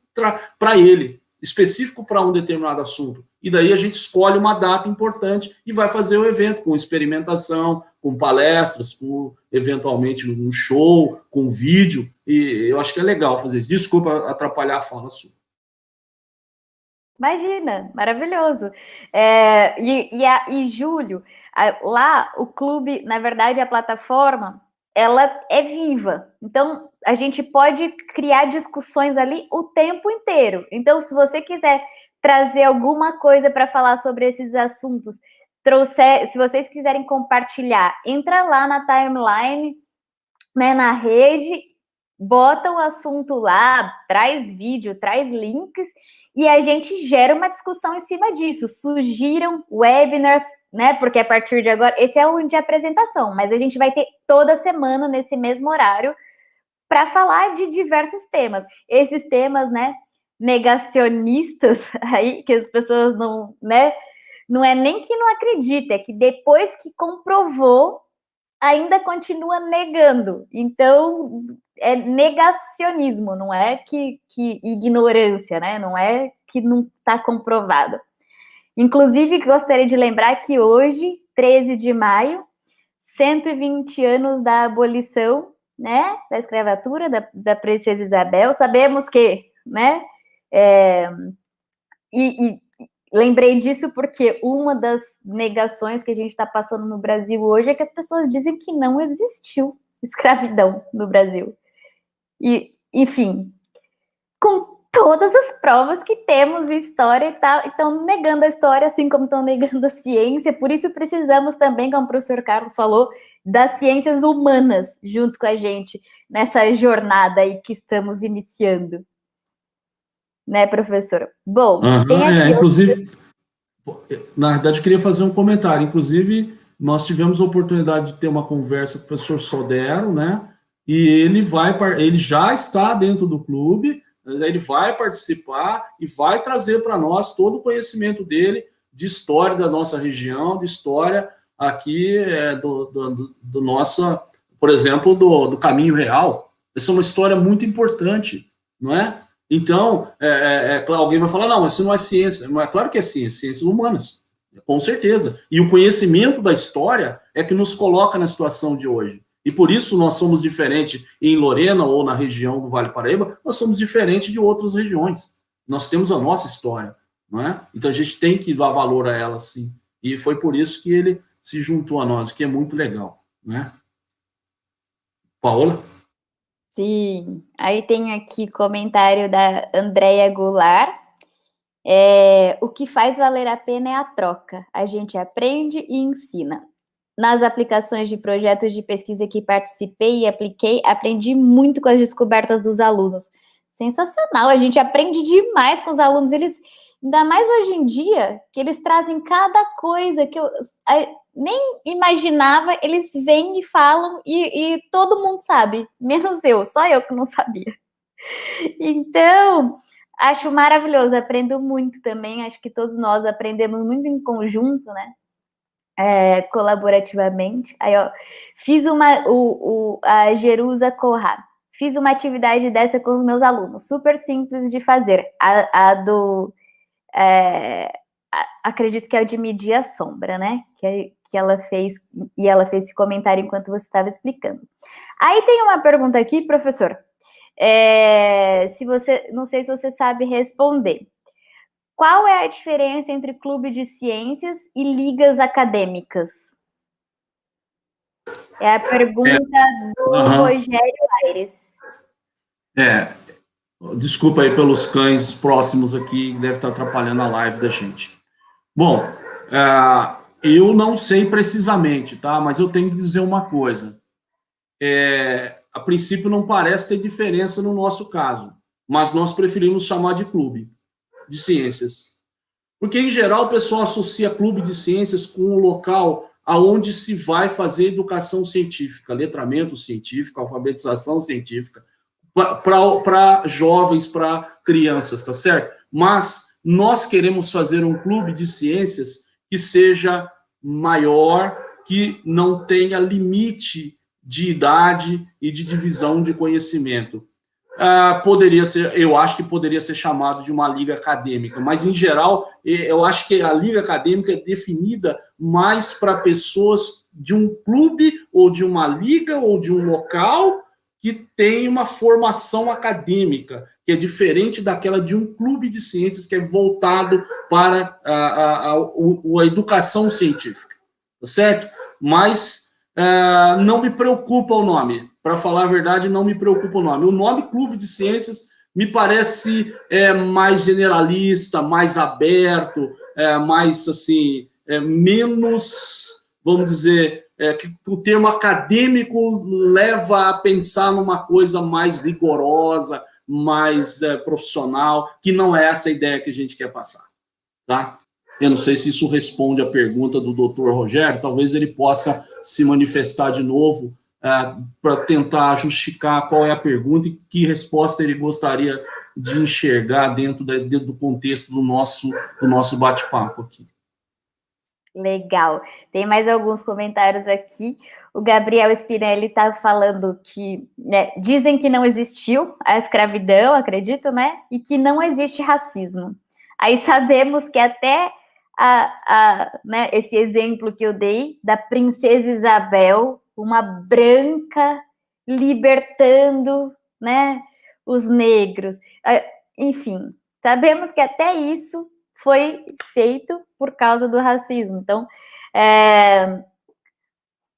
para ele, específico para um determinado assunto. E daí a gente escolhe uma data importante e vai fazer o evento com experimentação, com palestras, com eventualmente um show, com vídeo. E eu acho que é legal fazer isso. Desculpa atrapalhar a fala sua. Imagina, maravilhoso. Júlio, lá o clube, na verdade, a plataforma, ela é viva. Então, a gente pode criar discussões ali o tempo inteiro. Então, se você quiser trazer alguma coisa para falar sobre esses assuntos, se vocês quiserem compartilhar, entra lá na timeline, né, na rede, bota o assunto lá, traz vídeo, traz links, e a gente gera uma discussão em cima disso. Surgiram webinars, né? Porque a partir de agora, esse é o de apresentação, mas a gente vai ter toda semana nesse mesmo horário para falar de diversos temas. Esses temas, né, negacionistas aí, que as pessoas não, né, não é nem que não acredita, é que depois que comprovou, ainda continua negando. Então, é negacionismo, não é que ignorância, né? Não é que não está comprovado. Inclusive, gostaria de lembrar que hoje, 13 de maio, 120 anos da abolição, né, da escravatura da princesa Isabel. Sabemos que, né, lembrei disso porque uma das negações que a gente está passando no Brasil hoje é que as pessoas dizem que não existiu escravidão no Brasil. E, enfim, com todas as provas que temos em história e tal, estão negando a história, assim como estão negando a ciência. Por isso precisamos também, como o professor Carlos falou, das ciências humanas junto com a gente nessa jornada aí que estamos iniciando. Né, professor? Bom, tem aqui... Inclusive, na verdade, eu queria fazer um comentário. Inclusive, nós tivemos a oportunidade de ter uma conversa com o professor Sodero, né? E ele já está dentro do clube, ele vai participar e vai trazer para nós todo o conhecimento dele de história da nossa região, de história aqui do nosso, por exemplo, do Caminho Real. Essa é uma história muito importante, não é? Então, alguém vai falar, não, mas isso não é ciência. Mas é claro que é ciência, ciências humanas, com certeza. E o conhecimento da história é que nos coloca na situação de hoje. E por isso nós somos diferentes em Lorena ou na região do Vale Paraíba, nós somos diferentes de outras regiões. Nós temos a nossa história, não é? Então a gente tem que dar valor a ela, sim. E foi por isso que ele se juntou a nós, que é muito legal, né? Paola? Sim, aí tem aqui comentário da Andréia Goulart. O que faz valer a pena é a troca. A gente aprende e ensina. Nas aplicações de projetos de pesquisa que participei e apliquei, aprendi muito com as descobertas dos alunos. Sensacional, a gente aprende demais com os alunos. Eles, ainda mais hoje em dia, que eles trazem cada coisa que eu nem imaginava, eles vêm e falam e todo mundo sabe, menos eu, só eu que não sabia. Então, acho maravilhoso, aprendo muito também, acho que todos nós aprendemos muito em conjunto, né? Colaborativamente. Aí, ó, fiz a Jerusa Corrá. Fiz uma atividade dessa com os meus alunos, super simples de fazer. Acredito que é a de medir a sombra, né? Que ela fez, e ela fez esse comentário enquanto você estava explicando. Aí tem uma pergunta aqui, professor. Não sei se você sabe responder. Qual é a diferença entre clube de ciências e ligas acadêmicas? É a pergunta do Rogério Aires. Desculpa aí pelos cães próximos aqui, que deve estar atrapalhando a live da gente. Bom, eu não sei precisamente, tá? Mas eu tenho que dizer uma coisa. A princípio não parece ter diferença no nosso caso, mas nós preferimos chamar de clube de ciências. Porque, em geral, o pessoal associa clube de ciências com o local aonde se vai fazer educação científica, letramento científico, alfabetização científica, para jovens, para crianças, tá certo? Mas nós queremos fazer um clube de ciências que seja maior, que não tenha limite de idade e de divisão de conhecimento. Poderia ser, eu acho que poderia ser chamado de uma liga acadêmica, mas em geral eu acho que a liga acadêmica é definida mais para pessoas de um clube ou de uma liga ou de um local que tem uma formação acadêmica, que é diferente daquela de um clube de ciências que é voltado para a educação científica, tá certo? Mas não me preocupa o nome. Para falar a verdade, não me preocupa o nome. O nome Clube de Ciências me parece mais generalista, mais aberto, mais assim, menos, vamos dizer, que o termo acadêmico leva a pensar numa coisa mais rigorosa, mais profissional, que não é essa a ideia que a gente quer passar, tá? Eu não sei se isso responde à pergunta do Dr. Rogério, talvez ele possa se manifestar de novo para tentar justificar qual é a pergunta e que resposta ele gostaria de enxergar dentro do contexto do nosso bate-papo aqui. Legal. Tem mais alguns comentários aqui. O Gabriel Spinelli está falando que dizem que não existiu a escravidão, acredito, né? E que não existe racismo. Aí sabemos que até né, esse exemplo que eu dei da princesa Isabel, uma branca libertando, né, os negros. Enfim, sabemos que até isso foi feito por causa do racismo. Então,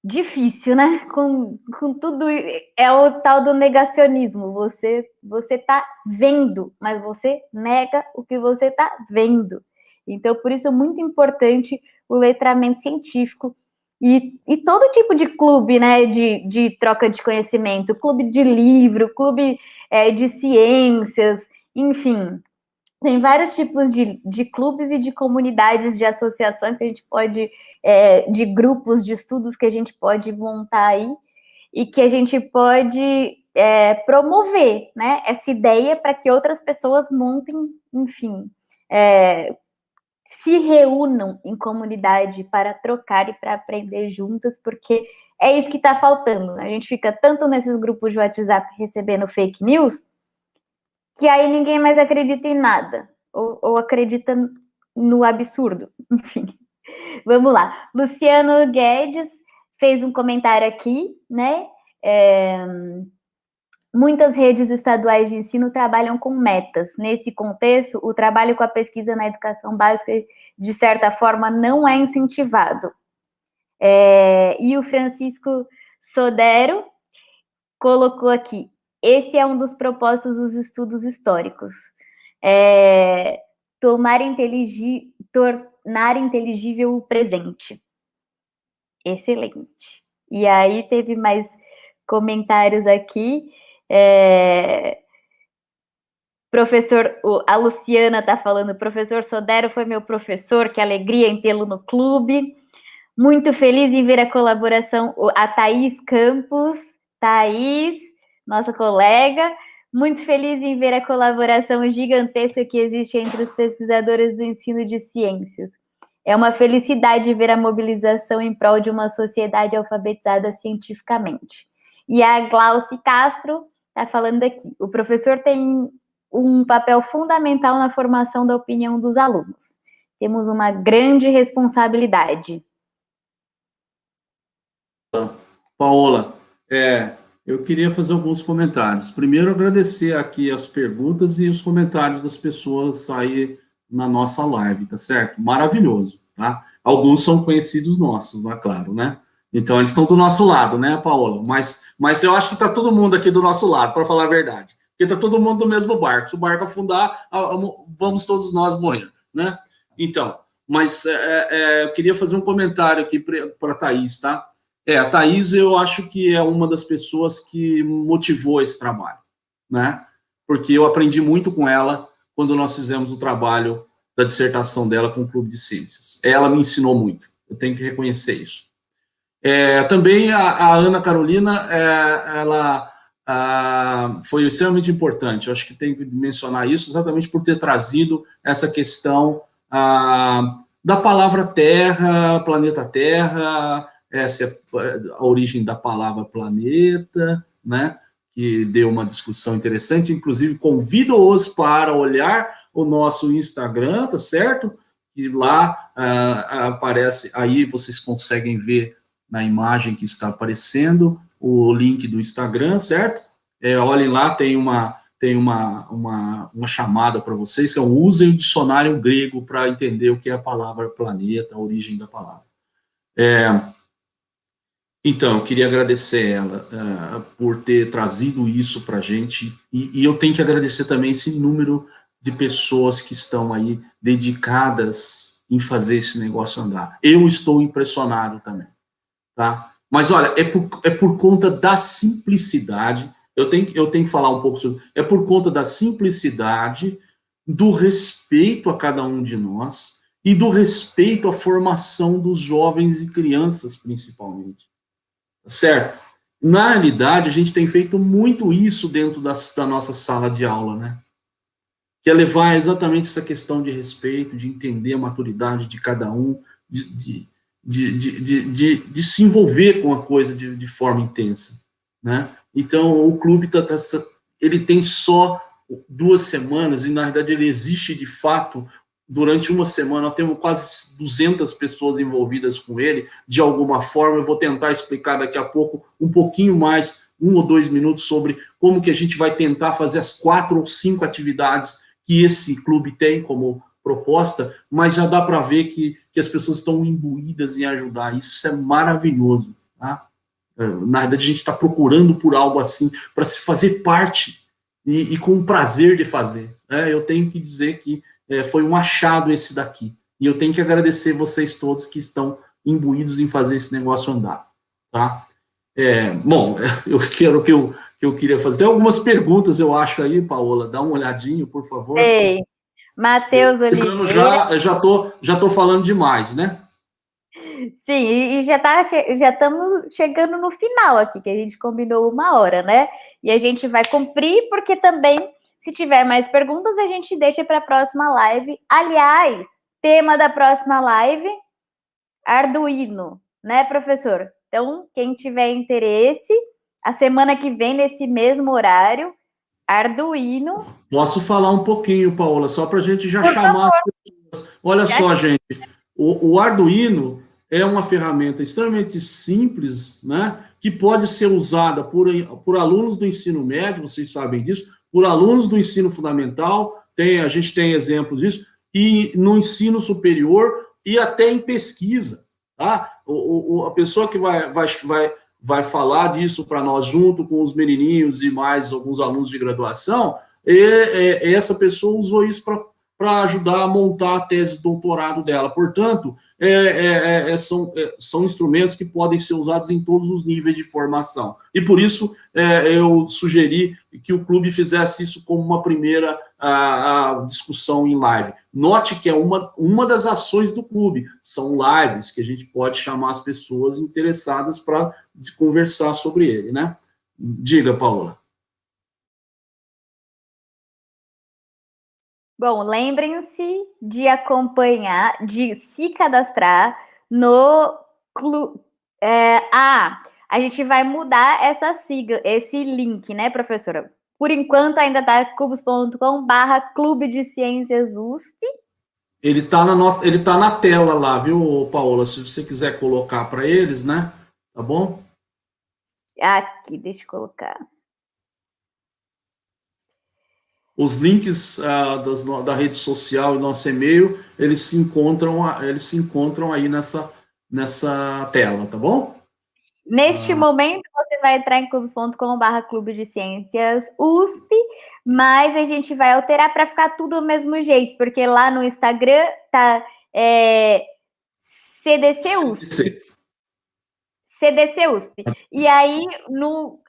difícil, né? Com tudo, é o tal do negacionismo. Você está vendo, mas você nega o que você está vendo. Então, por isso é muito importante o letramento científico e todo tipo de clube, né, de troca de conhecimento, clube de livro, clube de ciências, enfim. Tem vários tipos de clubes e de comunidades, de associações que a gente pode, de grupos de estudos que a gente pode montar aí e que a gente pode promover, né, essa ideia para que outras pessoas montem, enfim, se reúnam em comunidade para trocar e para aprender juntas, porque é isso que está faltando. A gente fica tanto nesses grupos de WhatsApp recebendo fake news que aí ninguém mais acredita em nada, ou acredita no absurdo, enfim. Vamos lá. Luciano Guedes fez um comentário aqui, né? Muitas redes estaduais de ensino trabalham com metas. Nesse contexto, o trabalho com a pesquisa na educação básica, de certa forma, não é incentivado. E o Francisco Sodero colocou aqui: esse é um dos propósitos dos estudos históricos. Tornar inteligível o presente. Excelente. E aí teve mais comentários aqui. A Luciana está falando: professor Sodero foi meu professor, que alegria em tê-lo no clube. Muito feliz em ver a colaboração, a Thaís Campos. Thaís, nossa colega, muito feliz em ver a colaboração gigantesca que existe entre os pesquisadores do ensino de ciências. É uma felicidade ver a mobilização em prol de uma sociedade alfabetizada cientificamente. E a Glauci Castro está falando aqui: o professor tem um papel fundamental na formação da opinião dos alunos. Temos uma grande responsabilidade. Paola, eu queria fazer alguns comentários. Primeiro, agradecer aqui as perguntas e os comentários das pessoas aí na nossa live, tá certo? Maravilhoso, tá? Alguns são conhecidos nossos, não é claro, né? Então, eles estão do nosso lado, né, Paola? Mas eu acho que está todo mundo aqui do nosso lado, para falar a verdade. Porque está todo mundo do mesmo barco. Se o barco afundar, vamos todos nós morrer, né? Então, mas eu queria fazer um comentário aqui para a Thaís, tá? A Thaís, eu acho que é uma das pessoas que motivou esse trabalho, né? Porque eu aprendi muito com ela quando nós fizemos o trabalho da dissertação dela com o Clube de Ciências. Ela me ensinou muito, eu tenho que reconhecer isso. Também a Ana Carolina, ela foi extremamente importante. Eu acho que tem que mencionar isso exatamente por ter trazido essa questão da palavra Terra, planeta Terra, essa é a origem da palavra planeta, né? Que deu uma discussão interessante. Inclusive, convido-os para olhar o nosso Instagram, tá certo? Que lá aparece, aí vocês conseguem ver na imagem que está aparecendo o link do Instagram, certo? Olhem lá, tem uma chamada para vocês, que é usem o dicionário grego para entender o que é a palavra planeta, a origem da palavra. Então, eu queria agradecer ela por ter trazido isso para a gente, e eu tenho que agradecer também esse número de pessoas que estão aí dedicadas em fazer esse negócio andar. Eu estou impressionado também, tá? Mas, olha, é por conta da simplicidade, eu tenho que falar um pouco sobre, é por conta da simplicidade, do respeito a cada um de nós, e do respeito à formação dos jovens e crianças, principalmente. Certo? Na realidade, a gente tem feito muito isso dentro da nossa sala de aula, né? Que é levar exatamente essa questão de respeito, de entender a maturidade de cada um, de se envolver com a coisa de forma intensa, né? Então, o clube ele tem só 2 semanas, e na verdade ele existe de fato durante uma semana. Nós temos quase 200 pessoas envolvidas com ele, de alguma forma. Eu vou tentar explicar daqui a pouco um pouquinho mais, 1 ou 2 minutos, sobre como que a gente vai tentar fazer as 4 ou 5 atividades que esse clube tem como proposta, mas já dá para ver que as pessoas estão imbuídas em ajudar. Isso é maravilhoso, tá? Na verdade, a gente está procurando por algo assim, para se fazer parte, e com prazer de fazer, né? Eu tenho que dizer que foi um achado esse daqui, e eu tenho que agradecer vocês todos que estão imbuídos em fazer esse negócio andar, tá? Bom, eu quero que eu queria fazer. Tem algumas perguntas, eu acho, aí, Paola, dá uma olhadinha, por favor. Ei, Matheus Oliveira. Já tô falando demais, né? Sim, e já estamos chegando no final aqui, que a gente combinou 1 hora, né? E a gente vai cumprir, porque também, se tiver mais perguntas, a gente deixa para a próxima live. Aliás, tema da próxima live, Arduino, né, professor? Então, quem tiver interesse, a semana que vem, nesse mesmo horário, Arduino. Posso falar um pouquinho, Paola, só para a gente já chamar as pessoas. Olha só, gente, o Arduino é uma ferramenta extremamente simples, né, que pode ser usada por alunos do ensino médio, vocês sabem disso, por alunos do ensino fundamental, a gente tem exemplos disso, e no ensino superior e até em pesquisa, tá? A pessoa que vai falar disso para nós, junto com os menininhos e mais alguns alunos de graduação, essa pessoa usou isso para ajudar a montar a tese de doutorado dela. Portanto, são instrumentos que podem ser usados em todos os níveis de formação. E por isso eu sugeri que o clube fizesse isso como uma primeira discussão em live. Note que é uma das ações do clube, são lives que a gente pode chamar as pessoas interessadas para conversar sobre ele, né? Diga, Paola. Bom, lembrem-se de acompanhar, de se cadastrar no clube. A gente vai mudar essa sigla, esse link, né, professora? Por enquanto ainda tá cubos.com/Clube de Ciências USP. Ele tá na tela lá, viu, Paola? Se você quiser colocar para eles, né? Tá bom? Aqui, deixa eu colocar. Os links da rede social e nosso e-mail, eles se encontram aí nessa tela, tá bom? Neste momento, você vai entrar em clubes.com/clube de ciências USP, mas a gente vai alterar para ficar tudo do mesmo jeito, porque lá no Instagram tá CDC USP. CDC USP. E aí,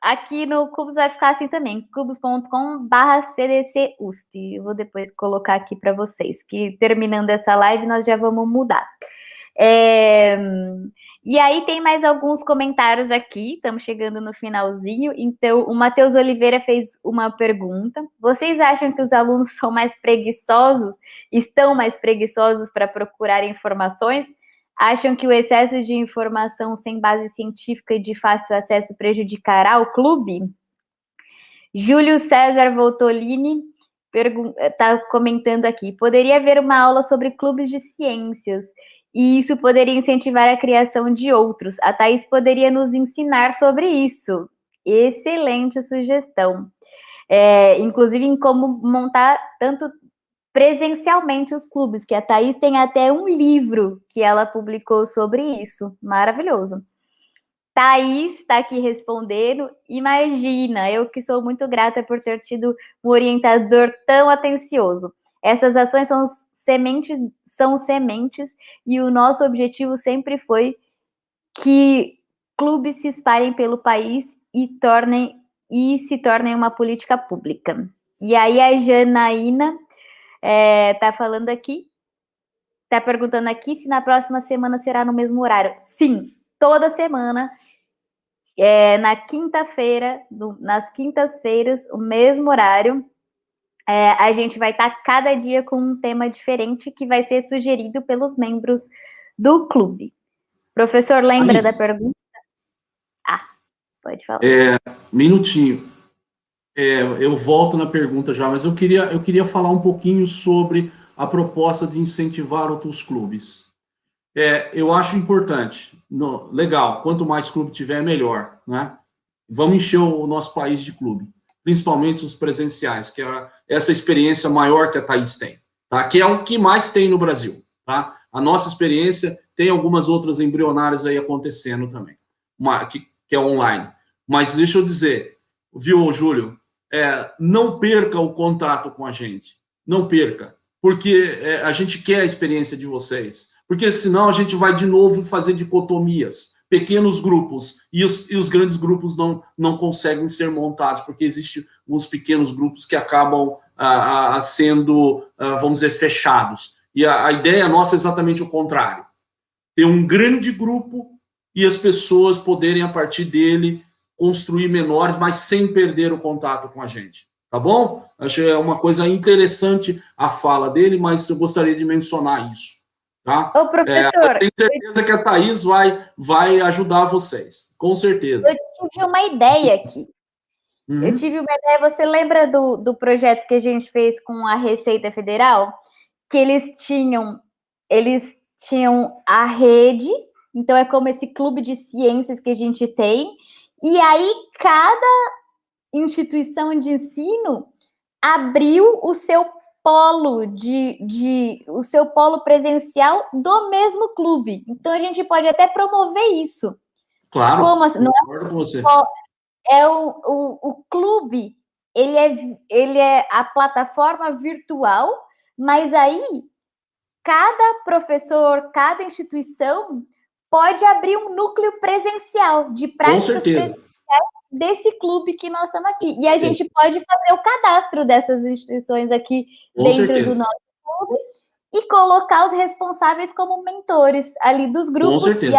aqui no Cubos vai ficar assim também, cubos.com/CDC USP. Eu vou depois colocar aqui para vocês, que terminando essa live nós já vamos mudar. E aí tem mais alguns comentários aqui, estamos chegando no finalzinho. Então, o Matheus Oliveira fez uma pergunta. Vocês acham que os alunos são mais preguiçosos, estão mais preguiçosos para procurar informações? Acham que o excesso de informação sem base científica e de fácil acesso prejudicará o clube? Júlio César Voltolini está comentando aqui. Poderia haver uma aula sobre clubes de ciências, e isso poderia incentivar a criação de outros. A Thaís poderia nos ensinar sobre isso. Excelente sugestão. Inclusive em como montar tanto presencialmente os clubes, que a Thaís tem até um livro que ela publicou sobre isso. Maravilhoso. Thaís está aqui respondendo. Imagina, eu que sou muito grata por ter tido um orientador tão atencioso. Essas ações são sementes e o nosso objetivo sempre foi que clubes se espalhem pelo país e se tornem uma política pública. E aí a Janaína tá falando aqui, tá perguntando aqui se na próxima semana será no mesmo horário. Sim, toda semana, na quinta-feira, nas quintas-feiras, o mesmo horário. A gente vai estar cada dia com um tema diferente que vai ser sugerido pelos membros do clube. Professor, lembra da pergunta? Pode falar. Minutinho. Eu volto na pergunta já, mas eu queria falar um pouquinho sobre a proposta de incentivar outros clubes. Eu acho importante. Legal, quanto mais clube tiver, melhor, né? Vamos encher o nosso país de clube, principalmente os presenciais, que é essa experiência maior que a Thaís tem, tá? Que é o que mais tem no Brasil, tá? A nossa experiência tem algumas outras embrionárias aí acontecendo também, que é online. Mas deixa eu dizer, viu, Júlio? Não perca o contato com a gente, não perca, porque a gente quer a experiência de vocês, porque senão a gente vai de novo fazer dicotomias, pequenos grupos, e os grandes grupos não conseguem ser montados, porque existem uns pequenos grupos que acabam sendo, vamos dizer, fechados. E a ideia nossa é exatamente o contrário. Ter um grande grupo e as pessoas poderem, a partir dele, construir menores, mas sem perder o contato com a gente. Tá bom? Achei uma coisa interessante a fala dele, mas eu gostaria de mencionar isso. Tá? Ô, professor, eu tenho certeza que a Thaís vai ajudar vocês, com certeza. Eu tive uma ideia aqui. Eu tive uma ideia, você lembra do projeto que a gente fez com a Receita Federal? Que eles tinham a rede, então é como esse clube de ciências que a gente tem, e aí cada instituição de ensino abriu o seu polo o seu polo presencial do mesmo clube. Então a gente pode até promover isso. Claro, como assim? Concordo com você. O clube, ele é a plataforma virtual, mas aí cada professor, cada instituição pode abrir um núcleo presencial de práticas presenciais desse clube que nós estamos aqui. E a gente pode fazer o cadastro dessas instituições aqui dentro do nosso clube e colocar os responsáveis como mentores ali dos grupos. Com certeza. E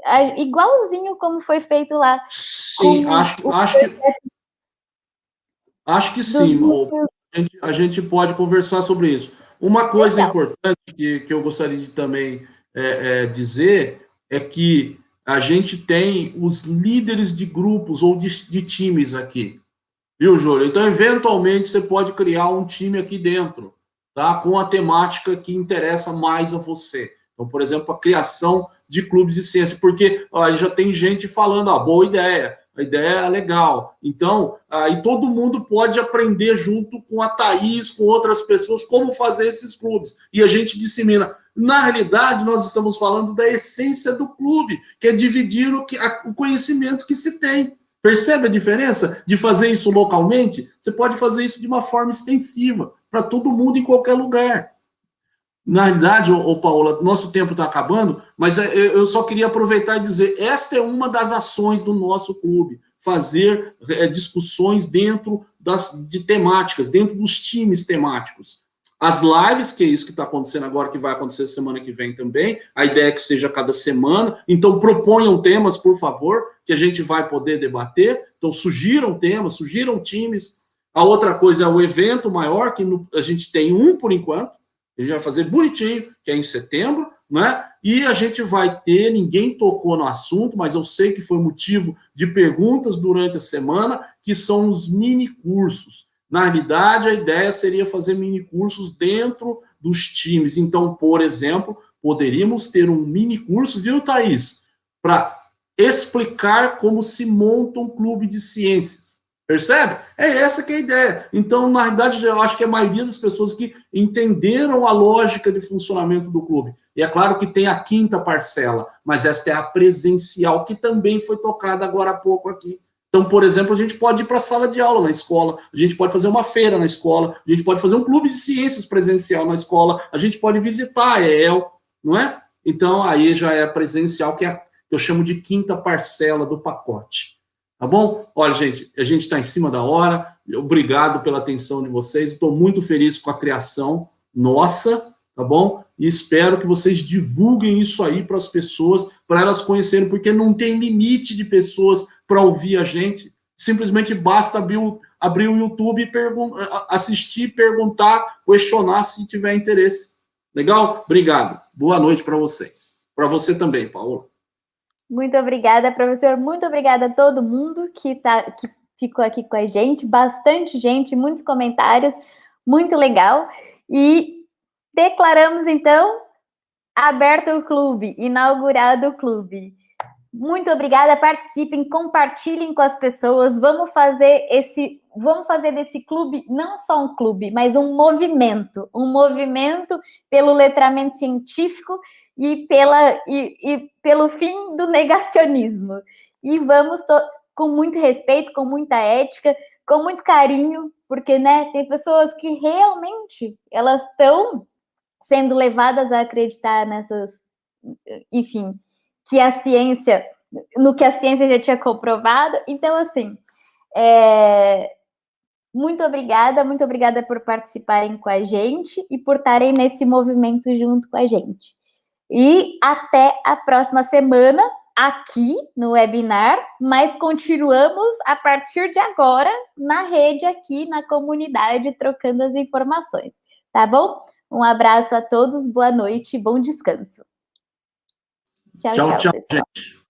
aí, igualzinho como foi feito lá. Sim, acho que sim. A gente pode conversar sobre isso. Uma coisa importante que eu gostaria de também dizer é que a gente tem os líderes de grupos ou de times aqui, viu, Júlio? Então, eventualmente, você pode criar um time aqui dentro, tá? Com a temática que interessa mais a você. Então, por exemplo, a criação de clubes de ciência, porque já tem gente falando, boa ideia, a ideia é legal. Então, aí todo mundo pode aprender junto com a Thaís, com outras pessoas, como fazer esses clubes. E a gente dissemina. Na realidade, nós estamos falando da essência do clube, que é dividir o conhecimento que se tem. Percebe a diferença de fazer isso localmente? Você pode fazer isso de uma forma extensiva, para todo mundo em qualquer lugar. Na realidade, Paola, nosso tempo está acabando, mas eu só queria aproveitar e dizer, esta é uma das ações do nosso clube, fazer discussões dentro de temáticas, dentro dos times temáticos. As lives, que é isso que está acontecendo agora, que vai acontecer semana que vem também, a ideia é que seja cada semana, então proponham temas, por favor, que a gente vai poder debater, então sugiram temas, sugiram times. A outra coisa é o evento maior, que a gente tem um por enquanto, a gente vai fazer bonitinho, que é em setembro, né? E a gente vai ter, ninguém tocou no assunto, mas eu sei que foi motivo de perguntas durante a semana, que são os mini cursos. Na realidade, a ideia seria fazer mini cursos dentro dos times. Então, por exemplo, poderíamos ter um mini curso, viu, Thaís? Para explicar como se monta um clube de ciências. Percebe? É essa que é a ideia. Então, na realidade, eu acho que a maioria das pessoas que entenderam a lógica de funcionamento do clube. E é claro que tem a quinta parcela, mas esta é a presencial, que também foi tocada agora há pouco aqui. Então, por exemplo, a gente pode ir para a sala de aula na escola, a gente pode fazer uma feira na escola, a gente pode fazer um clube de ciências presencial na escola, a gente pode visitar a EEL, não é? Então, aí já é presencial, que eu chamo de quinta parcela do pacote. Tá bom? Olha, gente, a gente está em cima da hora. Obrigado pela atenção de vocês. Estou muito feliz com a criação nossa, tá bom? E espero que vocês divulguem isso aí para as pessoas, para elas conhecerem, porque não tem limite de pessoas para ouvir a gente. Simplesmente basta abrir o YouTube e assistir, perguntar, questionar se tiver interesse. Legal? Obrigado. Boa noite para vocês. Para você também, Paola. Muito obrigada, professor. Muito obrigada a todo mundo que ficou aqui com a gente. Bastante gente, muitos comentários. Muito legal. E declaramos, então, aberto o clube, inaugurado o clube. Muito obrigada. Participem, compartilhem com as pessoas. Vamos fazer desse clube não só um clube, mas um movimento pelo letramento científico e pelo fim do negacionismo. E vamos com muito respeito, com muita ética, com muito carinho, porque, né, tem pessoas que realmente elas estão sendo levadas a acreditar nessas, enfim, no que a ciência já tinha comprovado. Então, assim, muito obrigada por participarem com a gente e por estarem nesse movimento junto com a gente. E até a próxima semana, aqui no webinar, mas continuamos a partir de agora na rede aqui, na comunidade, trocando as informações, tá bom? Um abraço a todos, boa noite e bom descanso. Tchau, Tchau, pessoal. gente.